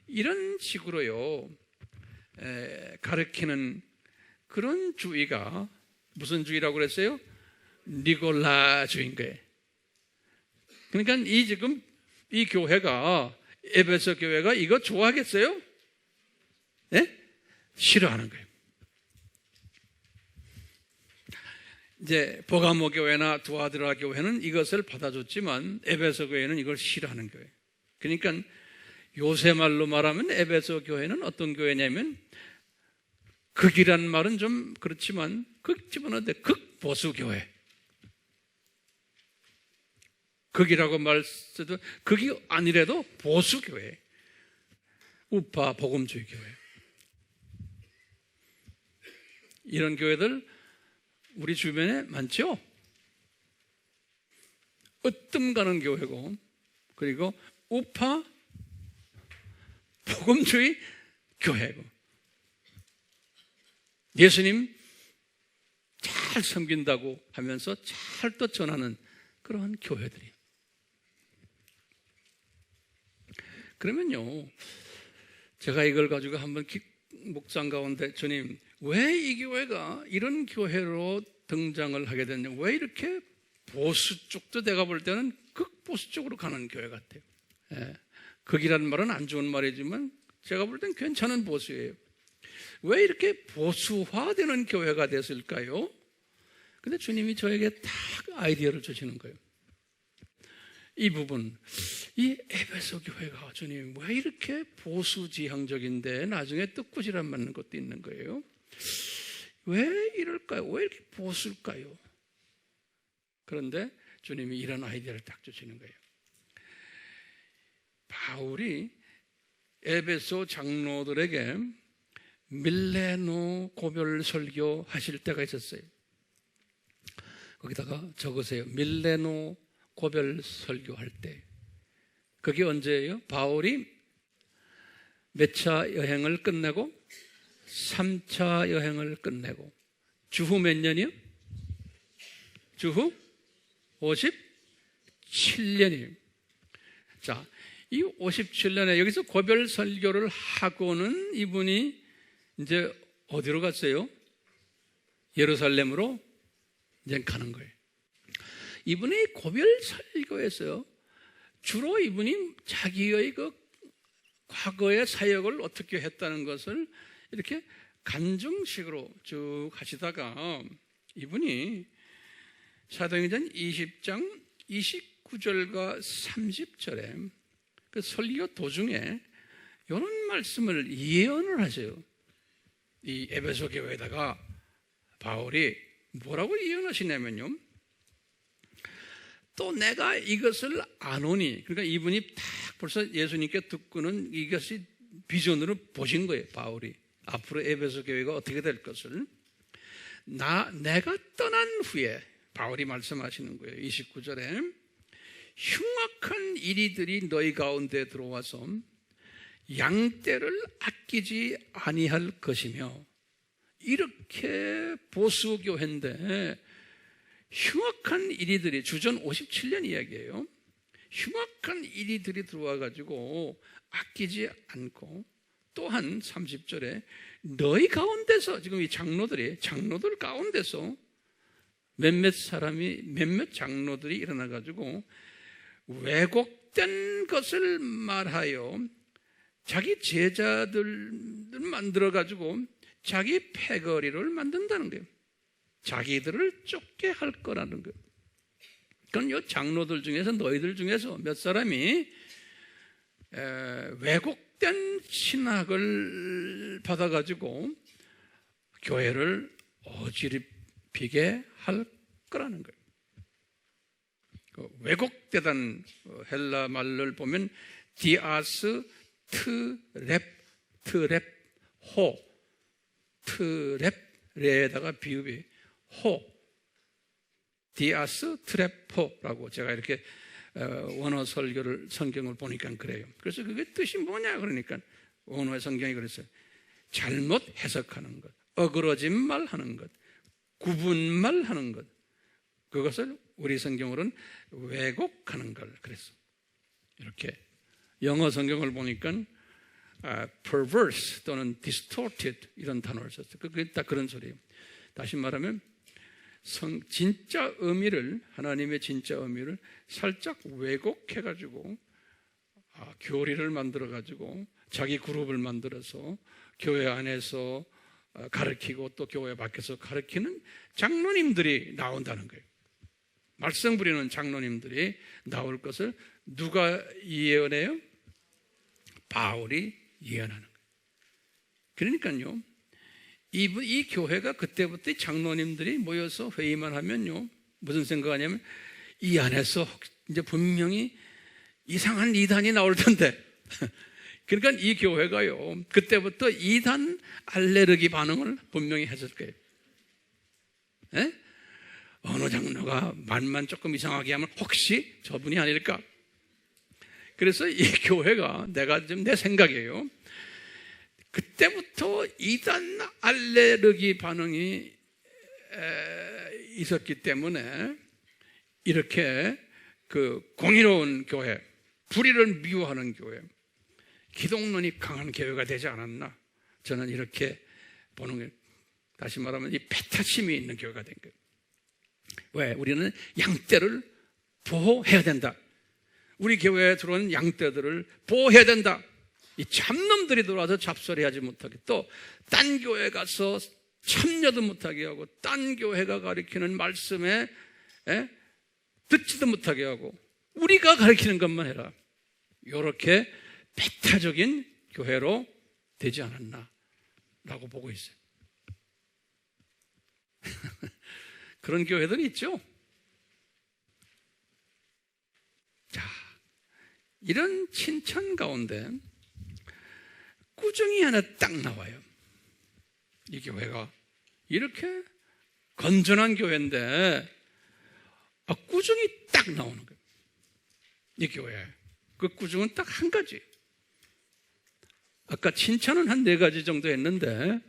이런 식으로요 가르치는 그런 주의가 무슨 주의라고 그랬어요? 니골라주의인 거예요. 그러니까 지금 이 교회가, 에베소 교회가 이거 좋아하겠어요? 네? 싫어하는 거예요. 이제 버가모 교회나 두아디라 교회는 이것을 받아줬지만 에베소 교회는 이걸 싫어하는 거예요. 그러니까 요새 말로 말하면 에베소 교회는 어떤 교회냐면, 극이란 말은 좀 그렇지만 극 집어넣는데 극보수 교회. 극이라고 말해도 극이 아니래도 보수 교회, 우파 복음주의 교회. 이런 교회들 우리 주변에 많죠? 으뜸 가는 교회고, 그리고 우파 복음주의 교회고, 예수님 잘 섬긴다고 하면서 잘 또 전하는 그러한 교회들이. 그러면요, 제가 이걸 가지고 한번 묵상 가운데, 주님, 왜 이 교회가 이런 교회로 등장을 하게 됐냐? 왜 이렇게 보수 쪽도 내가 볼 때는 극보수 쪽으로 가는 교회 같아요. 극이라는 말은 안 좋은 말이지만 제가 볼 땐 괜찮은 보수예요. 왜 이렇게 보수화되는 교회가 됐을까요? 근데 주님이 저에게 딱 아이디어를 주시는 거예요. 이 부분, 이 에베소 교회가 주님 왜 이렇게 보수지향적인데 나중에 뜻꾸지람 맞는 것도 있는 거예요. 왜 이럴까요? 왜 이렇게 보수일까요? 그런데 주님이 이런 아이디어를 딱 주시는 거예요. 바울이 에베소 장로들에게 밀레노 고별 설교 하실 때가 있었어요. 거기다가 적으세요. 밀레노 고별 설교할 때. 그게 언제예요? 바울이 몇 차 여행을 끝내고 3차 여행을 끝내고 주후 몇 년이요? 주후 57년이에요. 자, 이 57년에 여기서 고별 설교를 하고는 이분이 이제 어디로 갔어요? 예루살렘으로 이제 가는 거예요. 이분이 고별 설교에서 주로 이분이 자기의 그 과거의 사역을 어떻게 했다는 것을 이렇게 간증식으로 쭉 하시다가 이분이 사도행전 20장 29절과 30절에 그 설교 도중에 이런 말씀을 예언을 하세요. 이 에베소 교회에다가 바울이 뭐라고 예언하시냐면요, 또 내가 이것을 아노니, 그러니까 이분이 딱 벌써 예수님께 듣고는 이것이 비전으로 보신 거예요. 바울이 앞으로 에베소 교회가 어떻게 될 것을 내가 떠난 후에 바울이 말씀하시는 거예요. 29절에 흉악한 이리들이 너희 가운데 들어와서 양떼를 아끼지 아니할 것이며, 이렇게 보수교회인데 흉악한 이리들이, 주전 57년 이야기예요. 흉악한 이리들이 들어와가지고 아끼지 않고, 또한 30절에 너희 가운데서, 지금 이 장로들 가운데서 몇몇 장로들이 일어나가지고 왜곡된 것을 말하여 자기 제자들을 만들어가지고 자기 패거리를 만든다는 거예요. 자기들을 쫓게 할 거라는 거예요. 그건 이 장로들 중에서, 너희들 중에서 몇 사람이 왜곡된 신학을 받아가지고 교회를 어지럽히게 할 거라는 거예요. 그 왜곡되다는 헬라 말을 보면 디아스 트랩레에다가 비읍이 디아스 트랩호라고, 제가 이렇게 원어 성경을 보니까 그래요. 그래서 그게 뜻이 뭐냐 그러니까 원어의 성경이 그랬어요. 잘못 해석하는 것, 어그러진 말 하는 것, 구분말 하는 것, 그것을 우리 성경으로는 왜곡하는 걸 그랬어. 이렇게 영어 성경을 보니까 perverse 또는 distorted 이런 단어를 썼어요. 그게 딱 그런 소리예요. 다시 말하면 진짜 의미를, 하나님의 진짜 의미를 살짝 왜곡해가지고 교리를 만들어가지고 자기 그룹을 만들어서 교회 안에서 가르치고 또 교회 밖에서 가르치는 장로님들이 나온다는 거예요. 말썽 부리는 장로님들이 나올 것을 누가 예언해요? 바울이 예언하는 거예요. 그러니까요, 이 교회가 그때부터 장로님들이 모여서 회의만 하면요, 무슨 생각하냐면 이 안에서 이제 분명히 이상한 이단이 나올 텐데 그러니까 이 교회가요, 그때부터 이단 알레르기 반응을 분명히 했을 거예요. 에? 어느 장로가 말만 조금 이상하게 하면 혹시 저분이 아닐까? 그래서 이 교회가, 내가 지금 내 생각이에요, 그때부터 이단 알레르기 반응이 있었기 때문에 이렇게 그 공의로운 교회, 불의를 미워하는 교회, 기독론이 강한 교회가 되지 않았나, 저는 이렇게 보는 거예요. 다시 말하면 이 배타심이 있는 교회가 된 거예요. 왜? 우리는 양떼를 보호해야 된다. 우리 교회에 들어온 양떼들을 보호해야 된다. 이 잡놈들이 들어와서 잡소리하지 못하게, 또 딴 교회 가서 참여도 못하게 하고, 딴 교회가 가르치는 말씀에 듣지도 못하게 하고, 우리가 가르치는 것만 해라. 이렇게 배타적인 교회로 되지 않았나 라고 보고 있어요. 그런 교회들이 있죠. 자, 이런 칭찬 가운데 꾸중이 하나 딱 나와요. 이 교회가 이렇게 건전한 교회인데 꾸중이 딱 나오는 거예요. 이 교회 그 꾸중은 딱 한 가지. 아까 칭찬은 한 4가지 정도 했는데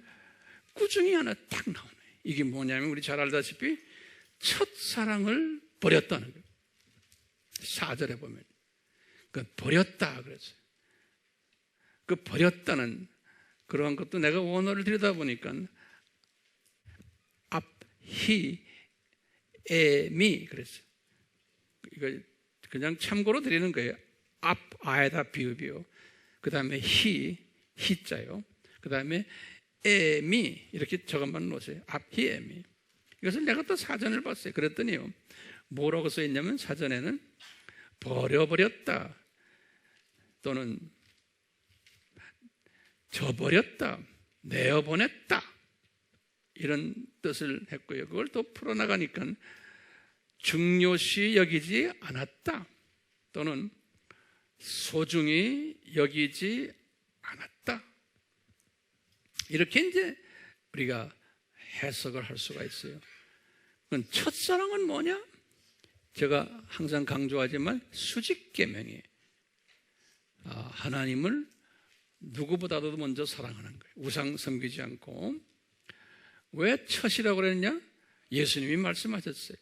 꾸중이 하나 딱 나오네. 이게 뭐냐면 우리 잘 알다시피 첫사랑을 버렸다는 거예요. 4절에 보면 그 버렸다 그랬어요. 그 버렸다는 그러한 것도 내가 원어를 들여다보니까 he, me 그랬어요. 이거 그냥 참고로 드리는 거예요. 아에다 비읍이요. 그 다음에 he자요. 그 다음에 me 이렇게 저것만 놓으세요. he, me. 이것을 내가 또 사전을 봤어요. 그랬더니요, 뭐라고 써 있냐면 사전에는 버려버렸다 또는 저버렸다, 내어보냈다 이런 뜻을 했고요. 그걸 또 풀어나가니까 중요시 여기지 않았다 또는 소중히 여기지 않았다, 이렇게 이제 우리가 해석을 할 수가 있어요. 그건 첫사랑은 뭐냐? 제가 항상 강조하지만 수직계명이에요. 하나님을 누구보다도 먼저 사랑하는 거예요. 우상 섬기지 않고. 왜 첫이라고 그랬냐? 예수님이 말씀하셨어요.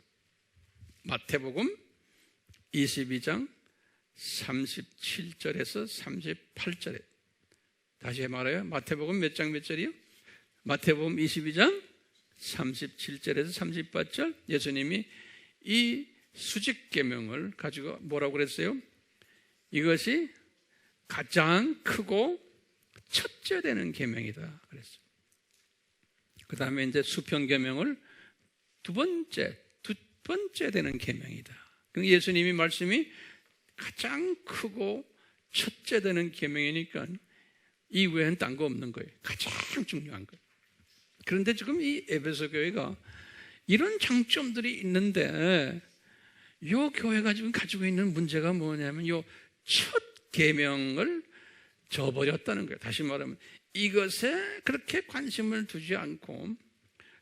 마태복음 22장 37절에서 38절에 다시 말해요. 마태복음 몇 장 몇 절이요? 마태복음 22장 37절에서 38절. 예수님이 이 수직계명을 가지고 뭐라고 그랬어요? 이것이 가장 크고 첫째 되는 계명이다 그랬어요. 그 다음에 이제 수평계명을 두 번째 되는 계명이다. 예수님이 말씀이 가장 크고 첫째 되는 계명이니까 이 외에는 딴 거 없는 거예요. 가장 중요한 거예요. 그런데 지금 이 에베소 교회가 이런 장점들이 있는데 이 교회가 지금 가지고 있는 문제가 뭐냐면 이 첫 계명을 저버렸다는 거예요. 다시 말하면 이것에 그렇게 관심을 두지 않고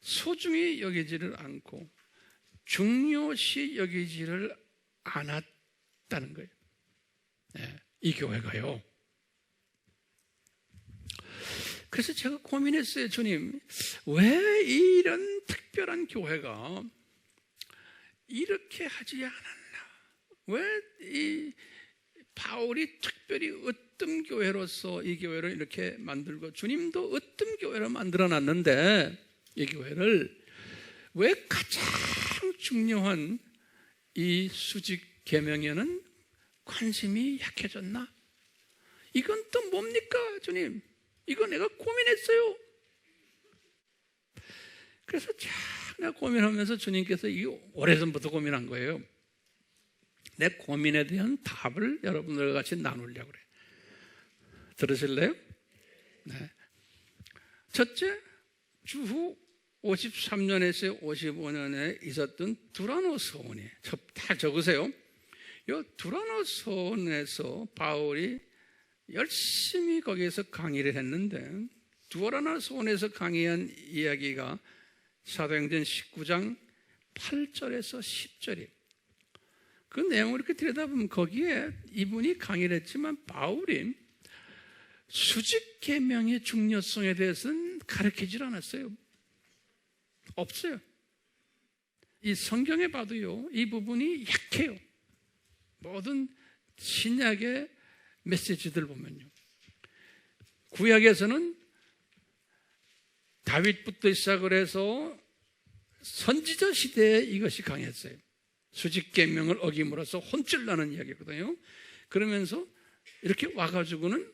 소중히 여기지를 않고 중요시 여기지를 않았다는 거예요. 네, 이 교회가요. 그래서 제가 고민했어요. 주님, 왜 이런 특별한 교회가 이렇게 하지 않았나? 왜 이 바울이 특별히 으뜸 교회로서 이 교회를 이렇게 만들고 주님도 으뜸 교회로 만들어놨는데 이 교회를 왜 가장 중요한 이 수직 계명에는 관심이 약해졌나? 이건 또 뭡니까, 주님? 이거 내가 고민했어요. 그래서 내가 고민하면서 주님께서 이거 오래전부터 고민한 거예요. 내 고민에 대한 답을 여러분들과 같이 나누려고 그래요. 들으실래요? 네. 첫째, 주후 53년에서 55년에 있었던 두라노 서원이에요. 다 적으세요. 이 두라노 서원에서 바울이 열심히 거기에서 강의를 했는데 두라노 서원에서 강의한 이야기가 사도행전 19장 8절에서 10절이에요. 그 내용을 이렇게 들여다보면 거기에 이분이 강의를 했지만 바울이 수직계명의 중요성에 대해서는 가르치질 않았어요. 없어요. 이 성경에 봐도요, 이 부분이 약해요. 모든 신약의 메시지들 보면요. 구약에서는 다윗부터 시작을 해서 선지자 시대에 이것이 강했어요. 수직계명을 어김으로써 혼쭐나는 이야기거든요. 그러면서 이렇게 와가지고는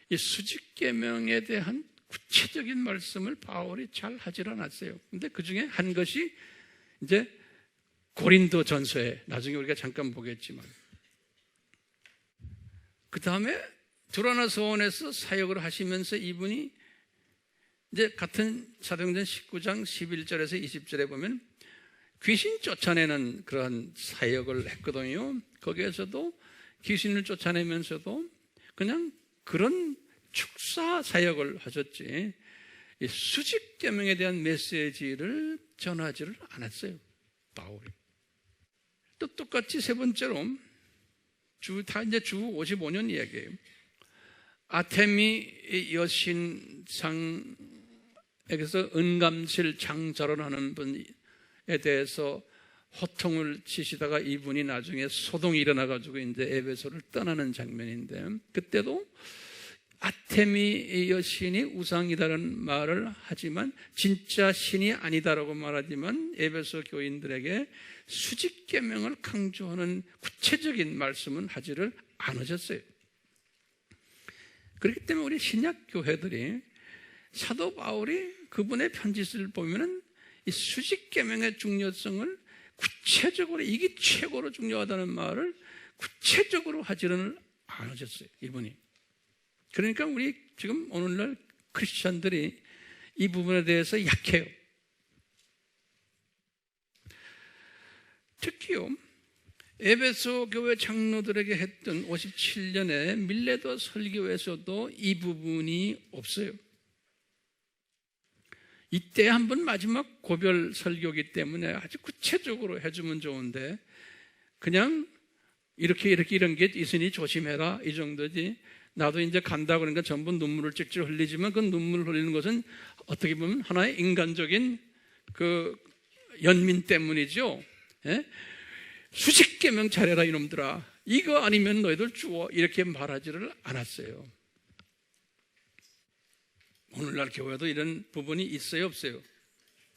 이 수직계명에 대한 구체적인 말씀을 바울이 잘 하질 않았어요. 근데 그 중에 한 것이 이제 고린도 전서에 나중에 우리가 잠깐 보겠지만 그 다음에 두라노 서원에서 사역을 하시면서 이분이 이제 같은 사도행전 19장 11절에서 20절에 보면 귀신 쫓아내는 그런 사역을 했거든요. 거기에서도 귀신을 쫓아내면서도 그냥 그런 축사 사역을 하셨지 이 수직계명에 대한 메시지를 전하지를 않았어요. 바울이. 또 똑같이 세 번째로 다 이제 주 55년 이야기예요. 아테미 여신상에서 은감실 장자론하는 분에 대해서 호통을 치시다가 이분이 나중에 소동이 일어나가지고 이제 에베소를 떠나는 장면인데, 그때도 아테미 여신이 우상이다라는 말을 하지만 진짜 신이 아니다라고 말하지만 에베소 교인들에게 수직계명을 강조하는 구체적인 말씀은 하지를 않으셨어요. 그렇기 때문에 우리 신약교회들이 사도 바울이 그분의 편지를 보면은 이 수직계명의 중요성을 구체적으로, 이게 최고로 중요하다는 말을 구체적으로 하지는 않으셨어요, 이분이. 그러니까 우리 지금 오늘날 크리스천들이 이 부분에 대해서 약해요. 특히요, 에베소 교회 장로들에게 했던 57년의 밀레도 설교에서도 이 부분이 없어요. 이때 한번 마지막 고별 설교이기 때문에 아주 구체적으로 해주면 좋은데, 그냥 이렇게 이런 게 있으니 조심해라 이 정도지. 나도 이제 간다 그러니까 전부 눈물을 찍찍 흘리지만 그 눈물을 흘리는 것은 어떻게 보면 하나의 인간적인 그 연민 때문이죠. 예? 수직계명 잘해라 이놈들아, 이거 아니면 너희들 죽어, 이렇게 말하지를 않았어요. 오늘날 교회도 이런 부분이 있어요, 없어요?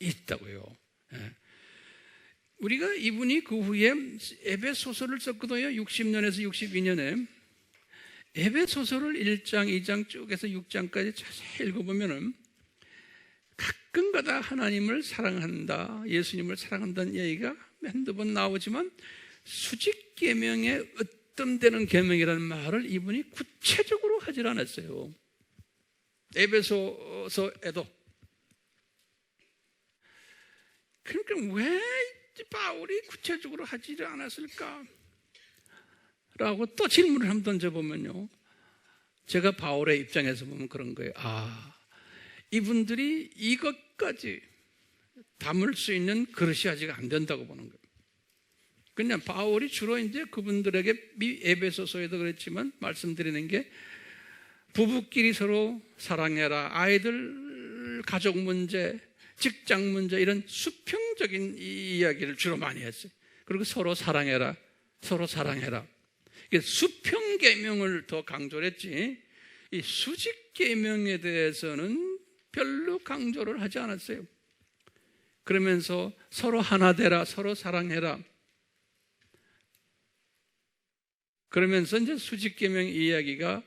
있다고요. 예. 우리가 이분이 그 후에 에베소서를 썼거든요. 60년에서 62년에 에베소서를 1장, 2장 쭉 해서 6장까지 자세히 읽어보면은 가끔가다 하나님을 사랑한다, 예수님을 사랑한다는 얘기가 한두 번 나오지만 수직계명의 으뜸되는 계명이라는 말을 이분이 구체적으로 하질 않았어요. 에베소서에도. 그러니까 왜 바울이 구체적으로 하지를 않았을까? 라고 또 질문을 한번 던져보면요, 제가 바울의 입장에서 보면 그런 거예요. 이분들이 이것까지 담을 수 있는 그릇이 아직 안 된다고 보는 거예요. 그냥 바울이 주로 이제 그분들에게 에베소서에도 그랬지만 말씀드리는 게 부부끼리 서로 사랑해라, 아이들 가족 문제, 직장 문제, 이런 수평적인 이야기를 주로 많이 했어요. 그리고 서로 사랑해라, 서로 사랑해라. 수평계명을 더 강조를 했지, 이 수직계명에 대해서는 별로 강조를 하지 않았어요. 그러면서 서로 하나 되라, 서로 사랑해라. 그러면서 이제 수직계명 이야기가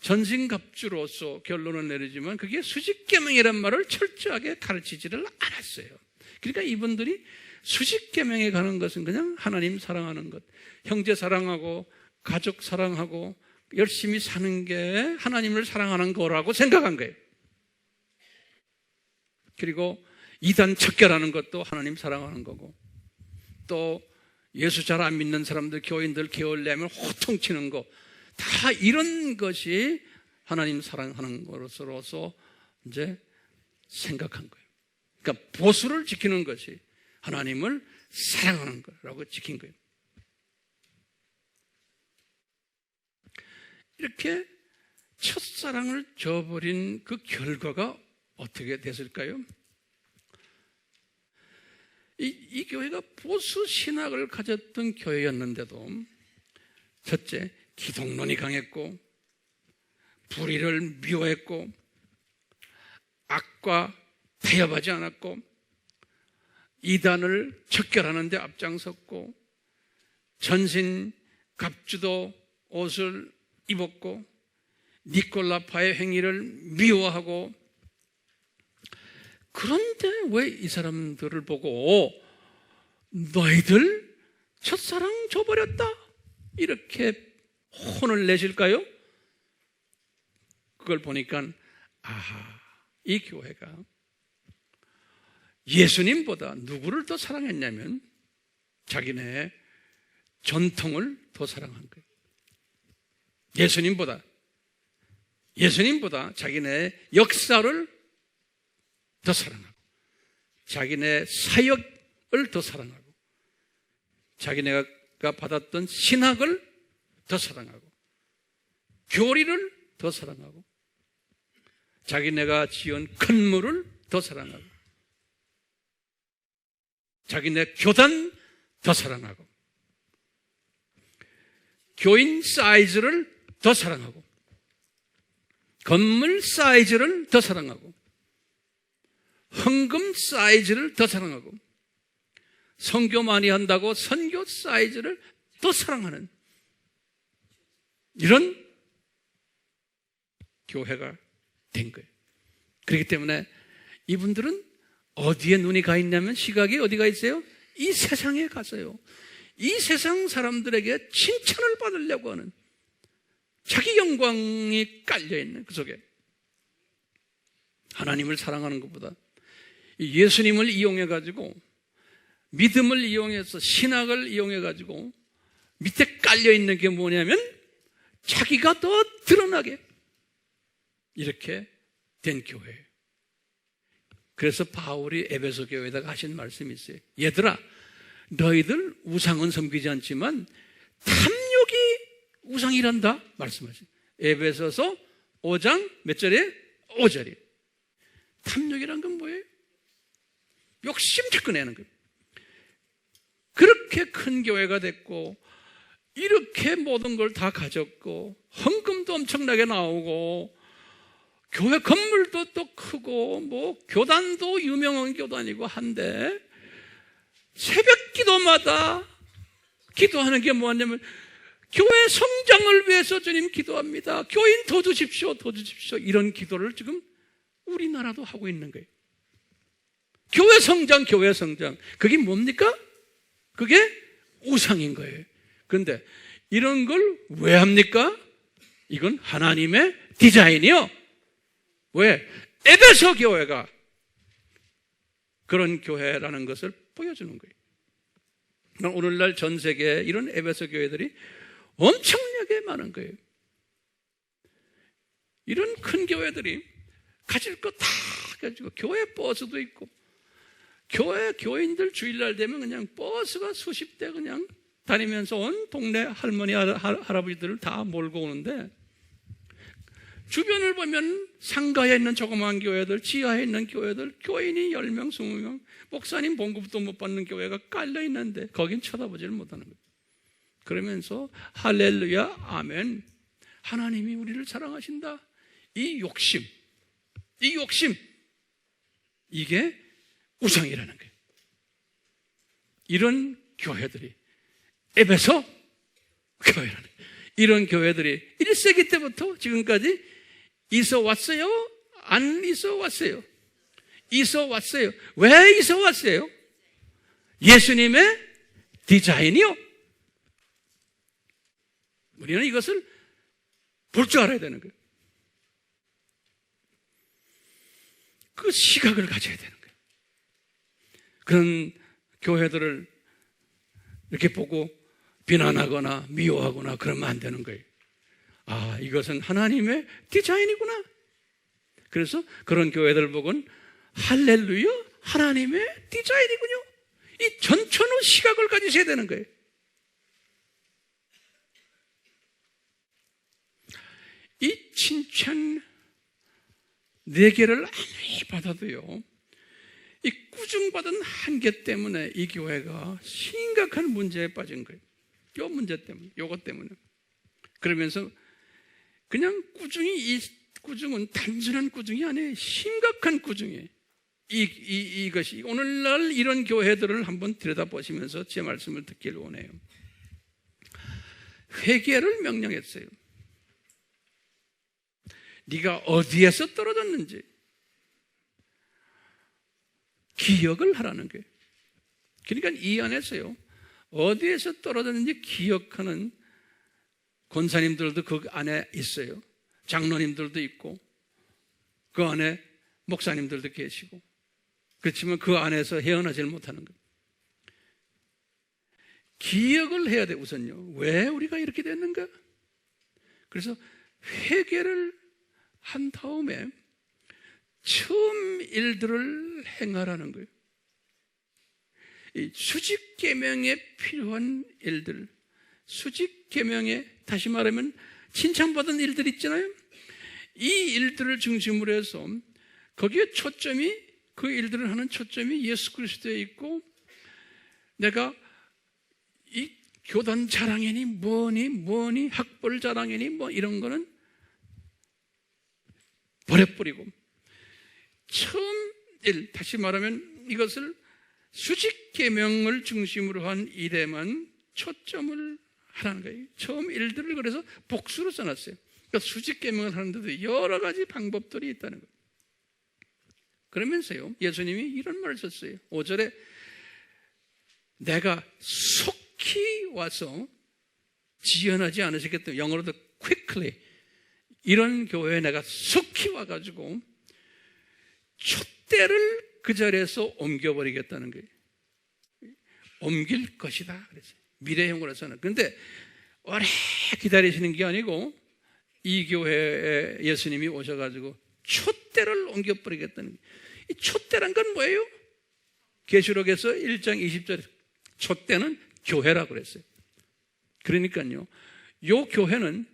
전신갑주로서 결론을 내리지만 그게 수직계명이란 말을 철저하게 가르치지를 않았어요. 그러니까 이분들이 수직계명에 가는 것은 그냥 하나님 사랑하는 것, 형제 사랑하고 가족 사랑하고 열심히 사는 게 하나님을 사랑하는 거라고 생각한 거예요. 그리고 이단 척결하는 것도 하나님 사랑하는 거고, 또 예수 잘 안 믿는 사람들, 교인들 게을리하면 호통치는 거, 다 이런 것이 하나님 사랑하는 것으로서 이제 생각한 거예요. 그러니까 보수를 지키는 것이 하나님을 사랑하는 거라고 지킨 거예요. 이렇게 첫사랑을 저버린 그 결과가 어떻게 됐을까요? 이 교회가 보수 신학을 가졌던 교회였는데도, 첫째, 기독론이 강했고 불의를 미워했고 악과 타협하지 않았고 이단을 척결하는 데 앞장섰고 전신 갑주도 옷을 입었고 니콜라파의 행위를 미워하고, 그런데 왜 이 사람들을 보고 너희들 첫사랑 저버렸다 이렇게 혼을 내실까요? 그걸 보니까 이 교회가 예수님보다 누구를 더 사랑했냐면 자기네 전통을 더 사랑한 거예요. 예수님보다 자기네 역사를 더 사랑하고, 자기네 사역을 더 사랑하고, 자기네가 받았던 신학을 더 사랑하고, 교리를 더 사랑하고, 자기네가 지은 건물을 더 사랑하고, 자기네 교단 더 사랑하고, 교인 사이즈를 더 사랑하고, 건물 사이즈를 더 사랑하고, 헌금 사이즈를 더 사랑하고, 선교 많이 한다고 선교 사이즈를 더 사랑하는 이런 교회가 된 거예요. 그렇기 때문에 이분들은 어디에 눈이 가 있냐면, 시각이 어디가 있어요? 이 세상에 가서요, 이 세상 사람들에게 칭찬을 받으려고 하는, 자기 영광이 깔려있는 그 속에 하나님을 사랑하는 것보다 예수님을 이용해가지고, 믿음을 이용해서, 신학을 이용해가지고 밑에 깔려있는 게 뭐냐면 자기가 더 드러나게 이렇게 된 교회예요. 그래서 바울이 에베소 교회에다가 하신 말씀이 있어요. 얘들아, 너희들 우상은 섬기지 않지만 탐욕이 우상이란다 말씀하세요. 에베소서 5장 몇 절에? 5절이에요. 탐욕이란 건 뭐예요? 욕심 자꾸 내는 거예요. 그렇게 큰 교회가 됐고, 이렇게 모든 걸 다 가졌고, 헌금도 엄청나게 나오고, 교회 건물도 또 크고, 뭐 교단도 유명한 교단이고 한데, 새벽 기도마다 기도하는 게 뭐냐면, 교회 성장을 위해서 주님 기도합니다, 교인 더 주십시오, 더 주십시오, 이런 기도를 지금 우리나라도 하고 있는 거예요. 교회 성장, 교회 성장. 그게 뭡니까? 그게 우상인 거예요. 그런데 이런 걸 왜 합니까? 이건 하나님의 디자인이요. 왜? 에베소 교회가 그런 교회라는 것을 보여주는 거예요. 오늘날 전 세계에 이런 에베소 교회들이 엄청나게 많은 거예요. 이런 큰 교회들이 가질 거 다 가지고, 교회 버스도 있고, 교인들 주일날 되면 그냥 버스가 수십 대 그냥 다니면서 온 동네 할머니, 할아버지들을 다 몰고 오는데, 주변을 보면 상가에 있는 조그마한 교회들, 지하에 있는 교회들, 교인이 10명, 20명, 목사님 봉급도 못 받는 교회가 깔려 있는데 거긴 쳐다보지를 못하는 거예요. 그러면서 할렐루야, 아멘, 하나님이 우리를 사랑하신다, 이 욕심, 이게 우상이라는 거예요. 이런 교회들이 에베소 교회라는 거예요. 이런 교회들이 1세기 때부터 지금까지 있어 왔어요? 안 있어 왔어요? 있어 왔어요. 왜 있어 왔어요? 예수님의 디자인이요. 우리는 이것을 볼 줄 알아야 되는 거예요. 그 시각을 가져야 되는 거예요. 그런 교회들을 이렇게 보고 비난하거나 미워하거나 그러면 안 되는 거예요. 아, 이것은 하나님의 디자인이구나. 그래서 그런 교회들 보고는 할렐루야, 하나님의 디자인이군요. 이 전천후 시각을 가지셔야 되는 거예요. 이 칭찬 4개를 아무리 받아도요, 이 꾸중받은 한계 때문에 이 교회가 심각한 문제에 빠진 거예요. 요 문제 때문에, 요것 때문에. 그러면서 그냥 이 꾸중은 단순한 꾸중이 아니에요. 심각한 꾸중이에요. 이것이 오늘날 이런 교회들을 한번 들여다보시면서 제 말씀을 듣기를 원해요. 회개를 명령했어요. 네가 어디에서 떨어졌는지 기억을 하라는 거예요. 그러니까 이 안에서요, 어디에서 떨어졌는지 기억하는 권사님들도 그 안에 있어요. 장로님들도 있고, 그 안에 목사님들도 계시고, 그렇지만 그 안에서 헤어나질 못하는 거예요. 기억을 해야 돼, 우선요. 왜 우리가 이렇게 됐는가? 그래서 회개를 한 다음에 처음 일들을 행하라는 거예요. 이 수직 계명에 필요한 일들, 수직 계명에, 다시 말하면 칭찬받은 일들 있잖아요. 이 일들을 중심으로 해서 거기에 초점이, 그 일들을 하는 초점이 예수 그리스도에 있고, 내가 이 교단 자랑이니 뭐니 학벌 자랑이니 뭐 이런 거는 버려버리고 다시 말하면 이것을 수직 계명을 중심으로 한 일에만 초점을 하라는 거예요. 처음 일들을 그래서 복수로 써놨어요. 그러니까 수직 계명을 하는데도 여러 가지 방법들이 있다는 거예요. 그러면서요, 예수님이 이런 말을 썼어요. 5절에 내가 속히 와서 지연하지 않으시겠다. 영어로도 quickly. 이런 교회에 내가 속히 와가지고 촛대를 그 자리에서 옮겨버리겠다는 거예요. 옮길 것이다 그랬어요. 미래형으로서는. 그런데 오래 기다리시는 게 아니고 이 교회에 예수님이 오셔가지고 촛대를 옮겨버리겠다는 거예요. 이 촛대란 건 뭐예요? 계시록에서 1장 20절에 촛대는 교회라고 그랬어요. 그러니까요, 요 교회라는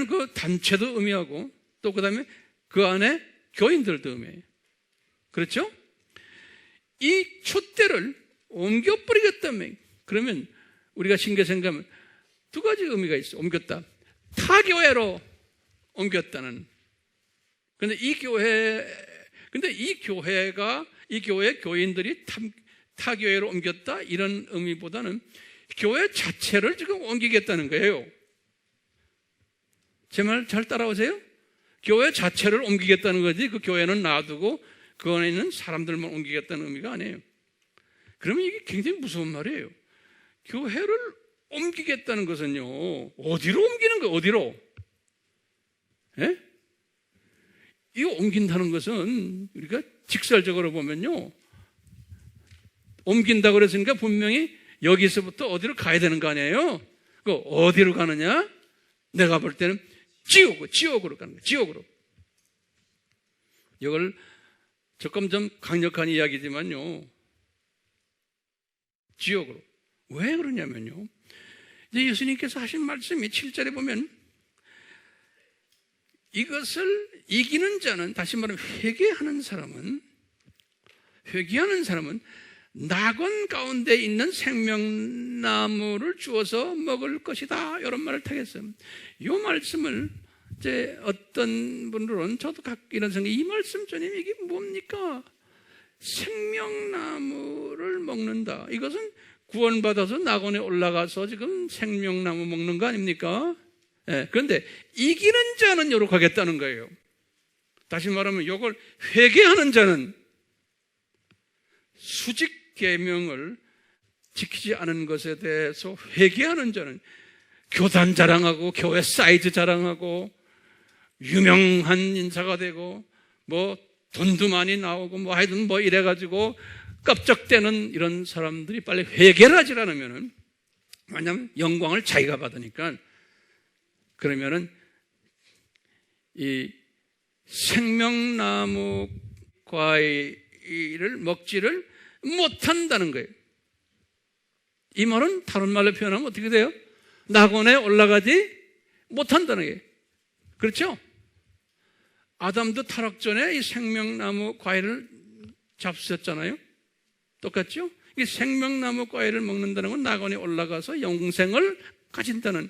그 단체도 의미하고 또 그 다음에 그 안에 교인들도 의미해요. 그렇죠? 이 촛대를 옮겨버리겠다면, 그러면 우리가 신개성 가면 두 가지 의미가 있어요. 옮겼다. 타 교회로 옮겼다는. 근데 이 교회 교인들이 타 교회로 옮겼다 이런 의미보다는 교회 자체를 지금 옮기겠다는 거예요. 제 말 잘 따라오세요? 교회 자체를 옮기겠다는 거지 그 교회는 놔두고 그 안에 있는 사람들만 옮기겠다는 의미가 아니에요. 그러면 이게 굉장히 무서운 말이에요. 교회를 옮기겠다는 것은요, 어디로 옮기는 거예요? 어디로? 예? 이거 옮긴다는 것은 우리가 직설적으로 보면요, 옮긴다고 그랬으니까 분명히 여기서부터 어디로 가야 되는 거 아니에요? 그 어디로 가느냐? 내가 볼 때는 지옥으로 가는 거예요. 지옥으로. 이걸 조금 좀 강력한 이야기지만요, 지옥으로. 왜 그러냐면요, 이제 예수님께서 하신 말씀이 7절에 보면 이것을 이기는 자는, 다시 말하면 회개하는 사람은 낙원 가운데 있는 생명나무를 주어서 먹을 것이다, 이런 말을 타겠어요. 이 말씀을 이제 어떤 분들은, 저도 이런 생각, 이 말씀 전에 이게 뭡니까? 생명나무를 먹는다. 이것은 구원받아서 낙원에 올라가서 지금 생명나무 먹는 거 아닙니까? 예, 그런데 이기는 자는 요로 가겠다는 거예요. 다시 말하면 이걸 회개하는 자는, 수직 계명을 지키지 않은 것에 대해서 회개하는 자는, 교단 자랑하고 교회 사이즈 자랑하고 유명한 인사가 되고 뭐 돈도 많이 나오고 뭐 하여튼 뭐 이래가지고 껍적대는 이런 사람들이 빨리 회개를 하지 않으면은, 왜냐하면 영광을 자기가 받으니까, 그러면은 이 생명나무 과일을 먹지를 못한다는 거예요. 이 말은 다른 말로 표현하면 어떻게 돼요? 낙원에 올라가지 못한다는 거예요. 그렇죠? 아담도 타락 전에 이 생명나무 과일을 잡수셨잖아요. 똑같죠? 이 생명나무 과일을 먹는다는 건 낙원에 올라가서 영생을 가진다는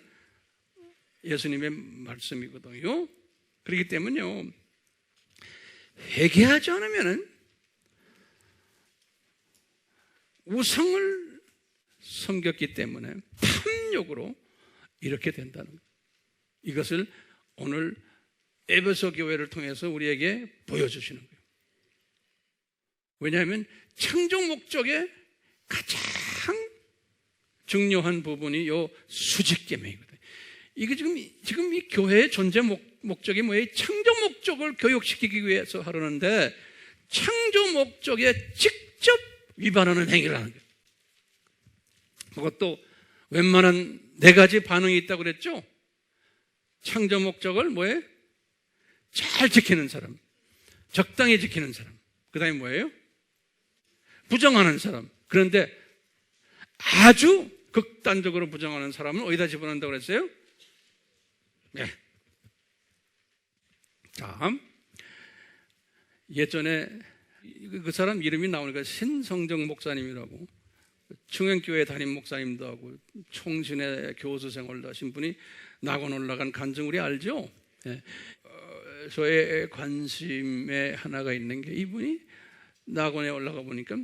예수님의 말씀이거든요. 그렇기 때문에요, 회개하지 않으면은 우상을 섬겼기 때문에 탐욕으로 이렇게 된다는 거예요. 이것을 오늘 에베소 교회를 통해서 우리에게 보여주시는 거예요. 왜냐하면 창조 목적의 가장 중요한 부분이 요 수직계명이거든요. 이게 지금 이 교회의 존재 목적이 뭐예요? 창조 목적을 교육시키기 위해서 하려는데 창조 목적에 직접 위반하는 행위를 하는 거예요. 그것도 웬만한 4가지 반응이 있다고 그랬죠? 창조 목적을 뭐예요? 잘 지키는 사람, 적당히 지키는 사람, 그 다음에 뭐예요? 부정하는 사람. 그런데 아주 극단적으로 부정하는 사람은 어디다 집어넣는다고 그랬어요? 네. 다음, 예전에 그 사람 이름이 나오니까 신성정 목사님이라고 충행교회 담임 목사님도 하고 총신의 교수 생활도 하신 분이 낙원 올라간 간증 우리 알죠? 예. 저의 관심에 하나가 있는 게 이분이 낙원에 올라가 보니까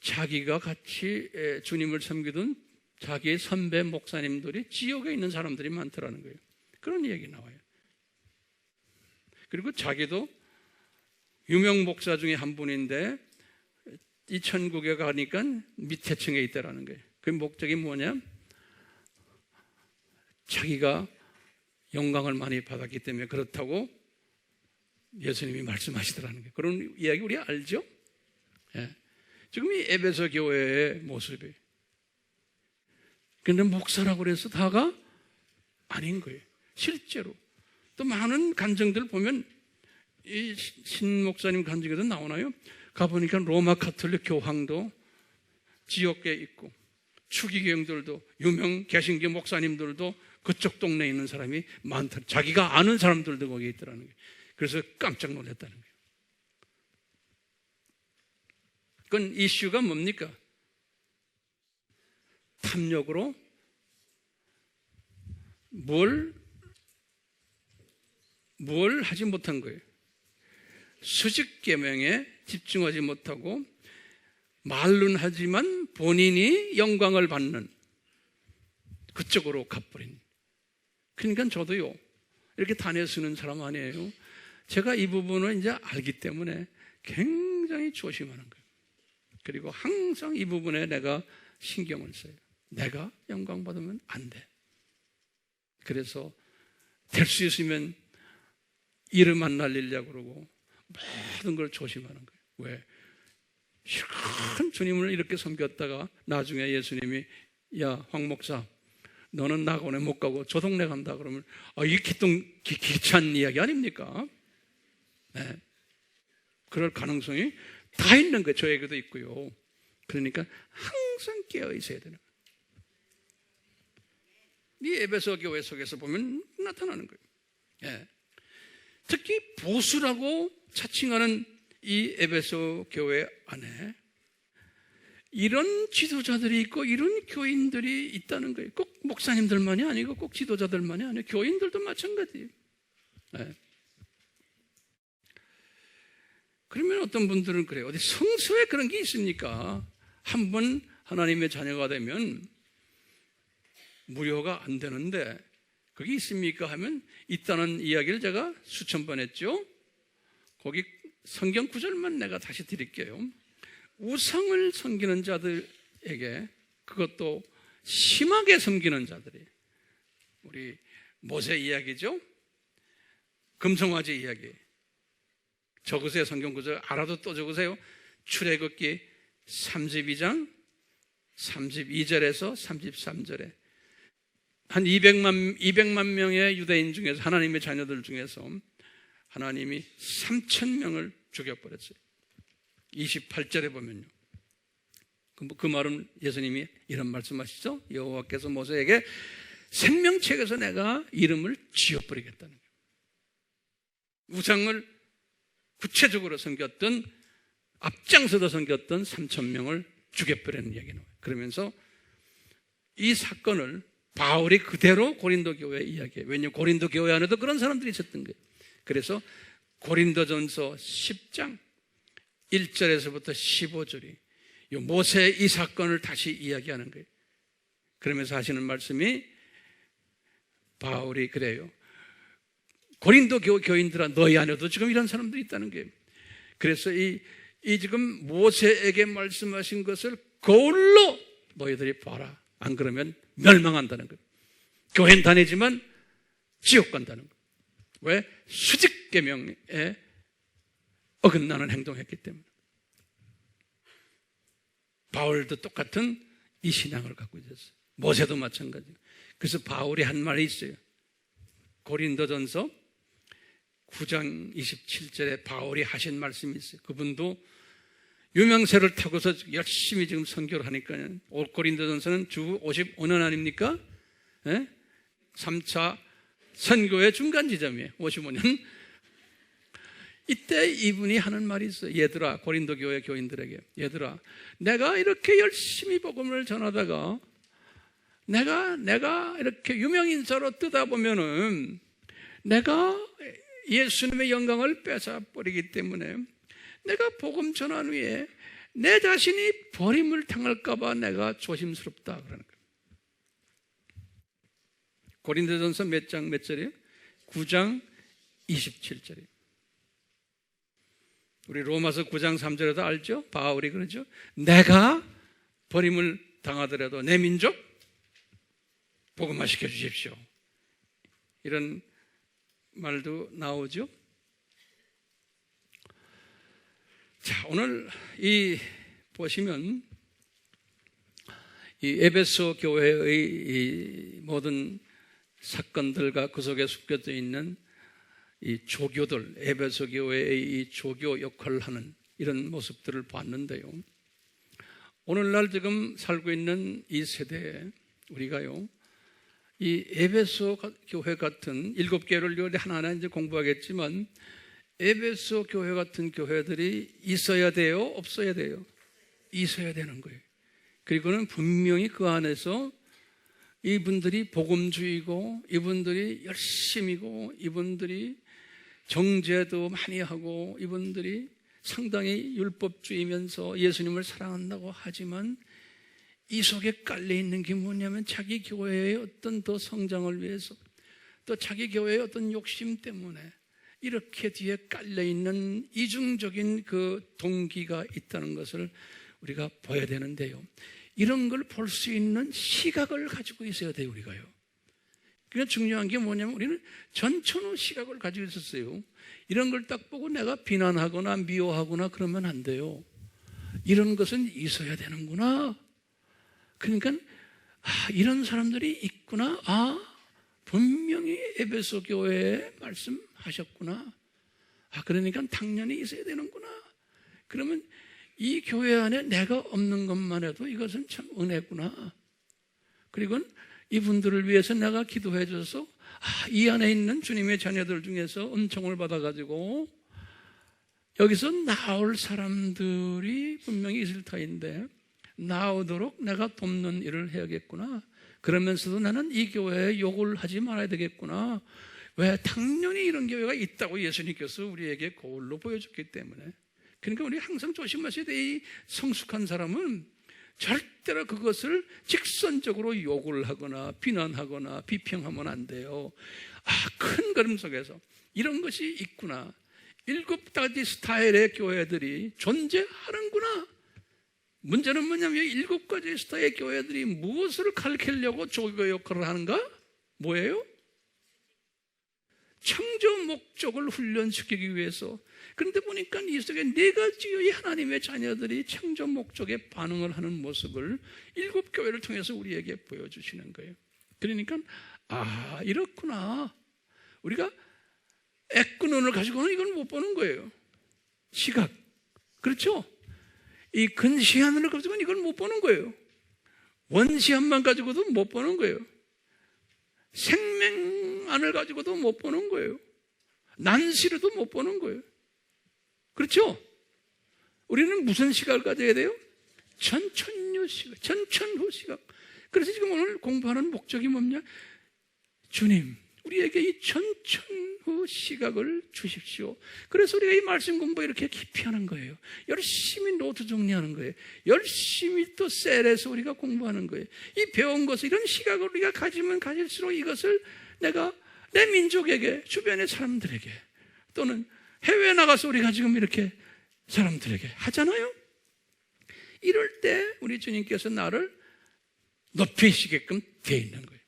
자기가 같이 주님을 섬기던 자기의 선배 목사님들이 지옥에 있는 사람들이 많더라는 거예요. 그런 얘기 나와요. 그리고 자기도 유명 목사 중에 한 분인데 이 천국에 가니까 밑에 층에 있다라는 거예요. 그 목적이 뭐냐? 자기가 영광을 많이 받았기 때문에 그렇다고 예수님이 말씀하시더라는 거예요. 그런 이야기 우리 알죠? 예. 지금 이 에베소 교회의 모습이. 그런데 목사라고 그래서 다가 아닌 거예요. 실제로. 또 많은 간증들 보면 이 신 목사님 간증에도 나오나요? 가보니까 로마 가톨릭 교황도 지역에 있고 추기경들도 유명 개신교 목사님들도 그쪽 동네에 있는 사람이 많다. 자기가 아는 사람들도 거기에 있더라는 거예요. 그래서 깜짝 놀랐다는 거예요. 그건 이슈가 뭡니까? 탐욕으로 뭘 하지 못한 거예요. 수직계명에 집중하지 못하고 말은 하지만 본인이 영광을 받는 그쪽으로 가버린. 그러니까 저도요 이렇게 단에 쓰는 사람 아니에요. 제가 이 부분을 이제 알기 때문에 굉장히 조심하는 거예요. 그리고 항상 이 부분에 내가 신경을 써요. 내가 영광 받으면 안 돼. 그래서 될 수 있으면 이름 안 날리려고 그러고 모든 걸 조심하는 거예요. 왜? 큰 주님을 이렇게 섬겼다가 나중에 예수님이 야, 황 목사 너는 낙원에 못 가고 저 동네 간다 그러면 이게 귀찮은 이야기 아닙니까? 네. 그럴 가능성이 다 있는 거예요. 저에게도 있고요. 그러니까 항상 깨어 있어야 되는 거예요. 이 에베소 교회 속에서 보면 나타나는 거예요. 네. 특히 보수라고 자칭하는 이 에베소 교회 안에 이런 지도자들이 있고 이런 교인들이 있다는 거예요. 꼭 목사님들만이 아니고 꼭 지도자들만이 아니고 교인들도 마찬가지예요. 네. 그러면 어떤 분들은 그래요. 어디 성서에 그런 게 있습니까? 한 번 하나님의 자녀가 되면 무효가 안 되는데 그게 있습니까? 하면 있다는 이야기를 제가 수천 번 했죠. 거기 성경 구절만 내가 다시 드릴게요. 우상을 섬기는 자들에게 그것도 심하게 섬기는 자들이 우리 모세 이야기죠. 금송아지 이야기. 적으세요. 성경 구절 알아도 또 적으세요. 출애굽기 32장 32절에서 33절에 한 200만 명의 유대인 중에서 하나님의 자녀들 중에서 하나님이 3,000명을 죽여버렸어요. 28절에 보면요. 그 말은 예수님이 이런 말씀하시죠. 여호와께서 모세에게 생명책에서 내가 이름을 지워버리겠다는 거예요. 우상을 구체적으로 섬겼던 앞장서서 섬겼던 3,000명을 죽여버리는 이야기 나와요. 그러면서 이 사건을 바울이 그대로 고린도 교회에 이야기해요. 왜냐하면 고린도 교회 안에도 그런 사람들이 있었던 거예요. 그래서 고린도전서 10장 1절에서부터 15절이 이 모세의 이 사건을 다시 이야기하는 거예요. 그러면서 하시는 말씀이 바울이 그래요. 고린도 교인들아 너희 안에도 지금 이런 사람들이 있다는 거예요. 그래서 이 지금 모세에게 말씀하신 것을 거울로 너희들이 봐라. 안 그러면 멸망한다는 거예요. 교회는 다니지만 지옥 간다는 거예요. 왜? 수직계명에 어긋나는 행동했기 때문에. 바울도 똑같은 이 신앙을 갖고 있었어요. 모세도 마찬가지예요. 그래서 바울이 한 말이 있어요. 고린도전서 9장 27절에 바울이 하신 말씀이 있어요. 그분도 유명세를 타고서 열심히 지금 선교를 하니까요. 고린도전서는 주 55년 아닙니까? 3차 선교의 중간 지점이에요. 55년. 이때 이분이 하는 말이 있어요. 얘들아, 고린도 교회 교인들에게, 얘들아, 내가 이렇게 열심히 복음을 전하다가 내가 이렇게 유명인사로 뜨다 보면은 내가 예수님의 영광을 뺏어버리기 때문에 내가 복음 전한 후에 내 자신이 버림을 당할까봐 내가 조심스럽다 그러는 거예요. 고린도전서 몇 장 몇 절이에요? 9장 27절이에요. 우리 로마서 9장 3절에도 알죠? 바울이 그러죠. 내가 버림을 당하더라도 내 민족 복음화시켜 주십시오. 이런 말도 나오죠. 자, 오늘 보시면 이 에베소 교회의 이 모든 사건들과 그 속에 숨겨져 있는 이 조교들, 에베소 교회의 이 조교 역할을 하는 이런 모습들을 봤는데요. 오늘날 지금 살고 있는 이 세대에 우리가요, 이 에베소 교회 같은 7개를 하나하나 이제 공부하겠지만 에베소 교회 같은 교회들이 있어야 돼요? 없어야 돼요? 있어야 되는 거예요. 그리고는 분명히 그 안에서 이분들이 복음주의고 이분들이 열심이고 이분들이 정죄도 많이 하고 이분들이 상당히 율법주의면서 예수님을 사랑한다고 하지만 이 속에 깔려있는 게 뭐냐면 자기 교회의 어떤 더 성장을 위해서 또 자기 교회의 어떤 욕심 때문에 이렇게 뒤에 깔려있는 이중적인 그 동기가 있다는 것을 우리가 봐야 되는데요. 이런 걸 볼 수 있는 시각을 가지고 있어야 돼요, 우리가요. 그러니까 중요한 게 뭐냐면 우리는 전천후 시각을 가지고 있었어요. 이런 걸 딱 보고 내가 비난하거나 미워하거나 그러면 안 돼요. 이런 것은 있어야 되는구나. 그러니까 이런 사람들이 있구나. 분명히 에베소 교회에 말씀하셨구나. 그러니까 당연히 있어야 되는구나. 그러면 이 교회 안에 내가 없는 것만 해도 이것은 참 은혜구나. 그리고 이분들을 위해서 내가 기도해 줘서 이 안에 있는 주님의 자녀들 중에서 은총을 받아가지고 여기서 나올 사람들이 분명히 있을 터인데 나오도록 내가 돕는 일을 해야겠구나. 그러면서도 나는 이 교회에 욕을 하지 말아야 되겠구나. 왜? 당연히 이런 교회가 있다고 예수님께서 우리에게 거울로 보여줬기 때문에. 그러니까 우리 항상 조심하셔야 돼. 이 성숙한 사람은 절대로 그것을 직선적으로 욕을 하거나 비난하거나 비평하면 안 돼요. 큰 그림 속에서 이런 것이 있구나. 7가지 스타일의 교회들이 존재하는구나. 문제는 뭐냐면 7가지 스타일의 교회들이 무엇을 가르치려고 조교 역할을 하는가? 뭐예요? 창조 목적을 훈련시키기 위해서. 그런데 보니까 이 속에 4가지의 하나님의 자녀들이 창조 목적에 반응을 하는 모습을 7교회를 통해서 우리에게 보여주시는 거예요. 그러니까 이렇구나. 우리가 애끈눈을 가지고는 이걸 못 보는 거예요. 시각. 그렇죠? 이 근시안을 가지고는 이걸 못 보는 거예요. 원시안만 가지고도 못 보는 거예요. 생명안을 가지고도 못 보는 거예요. 난시로도 못 보는 거예요. 그렇죠? 우리는 무슨 시각을 가져야 돼요? 전천후 시각, 전천후 시각. 그래서 지금 오늘 공부하는 목적이 뭐냐? 주님, 우리에게 이 전천후 시각을 주십시오. 그래서 우리가 이 말씀 공부 이렇게 깊이 하는 거예요. 열심히 노트 정리하는 거예요. 열심히 또 셀에서 우리가 공부하는 거예요. 이 배운 것을, 이런 시각을 우리가 가지면 가질수록 이것을 내가 내 민족에게, 주변의 사람들에게, 또는 해외에 나가서 우리가 지금 이렇게 사람들에게 하잖아요. 이럴 때 우리 주님께서 나를 높이시게끔 되어 있는 거예요.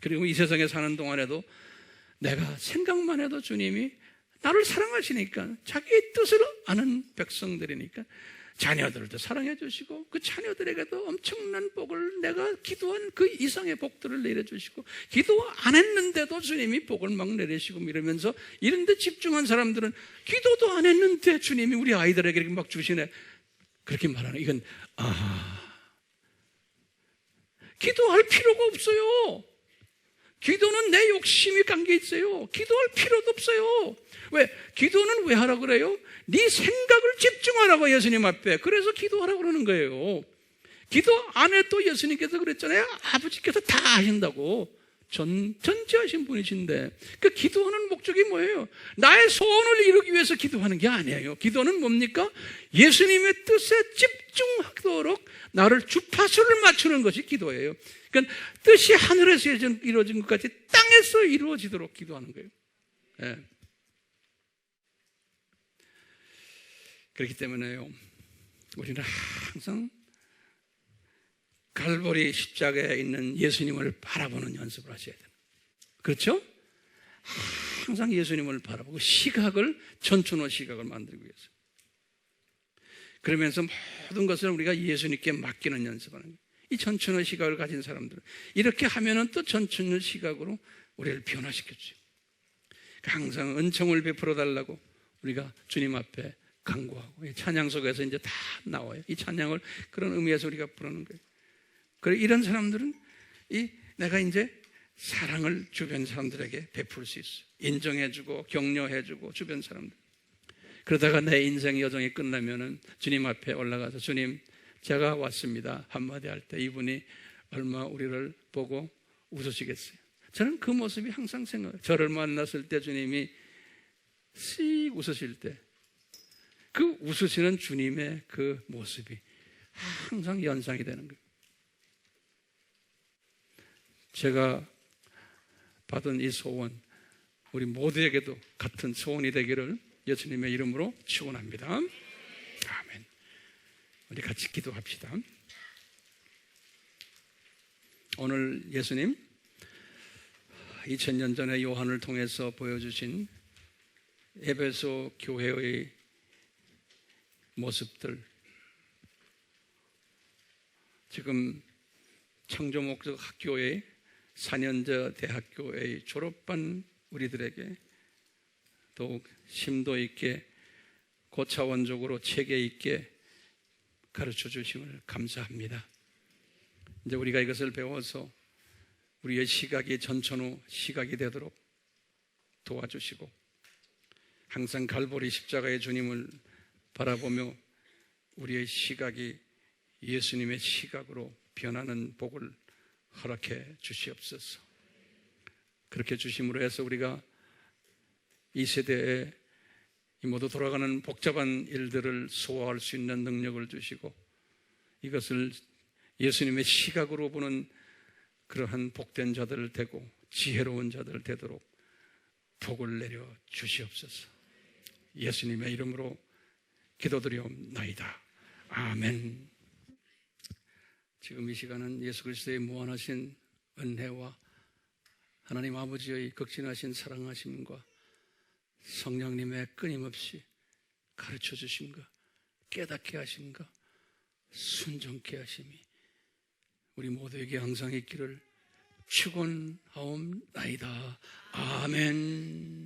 그리고 이 세상에 사는 동안에도 내가 생각만 해도 주님이 나를 사랑하시니까, 자기의 뜻을 아는 백성들이니까 자녀들도 사랑해 주시고 그 자녀들에게도 엄청난 복을, 내가 기도한 그 이상의 복들을 내려주시고, 기도 안 했는데도 주님이 복을 막 내리시고 이러면서, 이런 데 집중한 사람들은 기도도 안 했는데 주님이 우리 아이들에게 이렇게 막 주시네, 그렇게 말하는, 이건 기도할 필요가 없어요. 기도는 내 욕심이 담겨 있어요. 기도할 필요도 없어요. 왜? 기도는 왜 하라고 그래요? 네 생각을 집중하라고 예수님 앞에. 그래서 기도하라고 그러는 거예요. 기도 안에 또 예수님께서 그랬잖아요. 아버지께서 다 하신다고. 전지하신 분이신데 그 기도하는 목적이 뭐예요? 나의 소원을 이루기 위해서 기도하는 게 아니에요. 기도는 뭡니까? 예수님의 뜻에 집중하도록 나를 주파수를 맞추는 것이 기도예요. 그러니까 뜻이 하늘에서 이루어진 것 같이 땅에서 이루어지도록 기도하는 거예요. 네. 그렇기 때문에요, 우리는 항상 갈보리 십자가에 있는 예수님을 바라보는 연습을 하셔야 돼요. 그렇죠? 항상 예수님을 바라보고 전천후 시각을 만들기 위해서. 그러면서 모든 것을 우리가 예수님께 맡기는 연습하는 거예요. 이 전천후 시각을 가진 사람들은 이렇게 하면은 또 전천후 시각으로 우리를 변화시켜줘요. 항상 은총을 베풀어 달라고 우리가 주님 앞에 간구하고, 찬양 속에서 이제 다 나와요. 이 찬양을 그런 의미에서 우리가 부르는 거예요. 그래, 이런 사람들은 내가 이제 사랑을 주변 사람들에게 베풀 수 있어요. 인정해주고 격려해주고 주변 사람들. 그러다가 내 인생 여정이 끝나면은 주님 앞에 올라가서 주님, 제가 왔습니다 한마디 할 때 이분이 얼마 우리를 보고 웃으시겠어요. 저는 그 모습이 항상 생각해요. 저를 만났을 때 주님이 씩 웃으실 때 그 웃으시는 주님의 그 모습이 항상 연상이 되는 거예요. 제가 받은 이 소원, 우리 모두에게도 같은 소원이 되기를 예수님의 이름으로 축원합니다. 아멘. 우리 같이 기도합시다. 오늘 예수님 2000년 전에 요한을 통해서 보여주신 에베소 교회의 모습들, 지금 창조목적 학교의 4년제 대학교의 졸업반 우리들에게 더욱 심도 있게 고차원적으로 체계 있게 가르쳐 주심을 감사합니다. 이제 우리가 이것을 배워서 우리의 시각이 전천후 시각이 되도록 도와주시고, 항상 갈보리 십자가의 주님을 바라보며 우리의 시각이 예수님의 시각으로 변하는 복을 허락해 주시옵소서. 그렇게 주심으로 해서 우리가 이 세대에 이 모두 돌아가는 복잡한 일들을 소화할 수 있는 능력을 주시고, 이것을 예수님의 시각으로 보는 그러한 복된 자들을 되고 지혜로운 자들을 되도록 복을 내려 주시옵소서. 예수님의 이름으로 기도드리옵나이다. 아멘. 지금 이 시간은 예수 그리스도의 무한하신 은혜와 하나님 아버지의 극진하신 사랑하심과 성령님의 끊임없이 가르쳐 주심과 깨닫게 하심과 순종케 하심이 우리 모두에게 항상 있기를 축원하옵나이다. 아멘.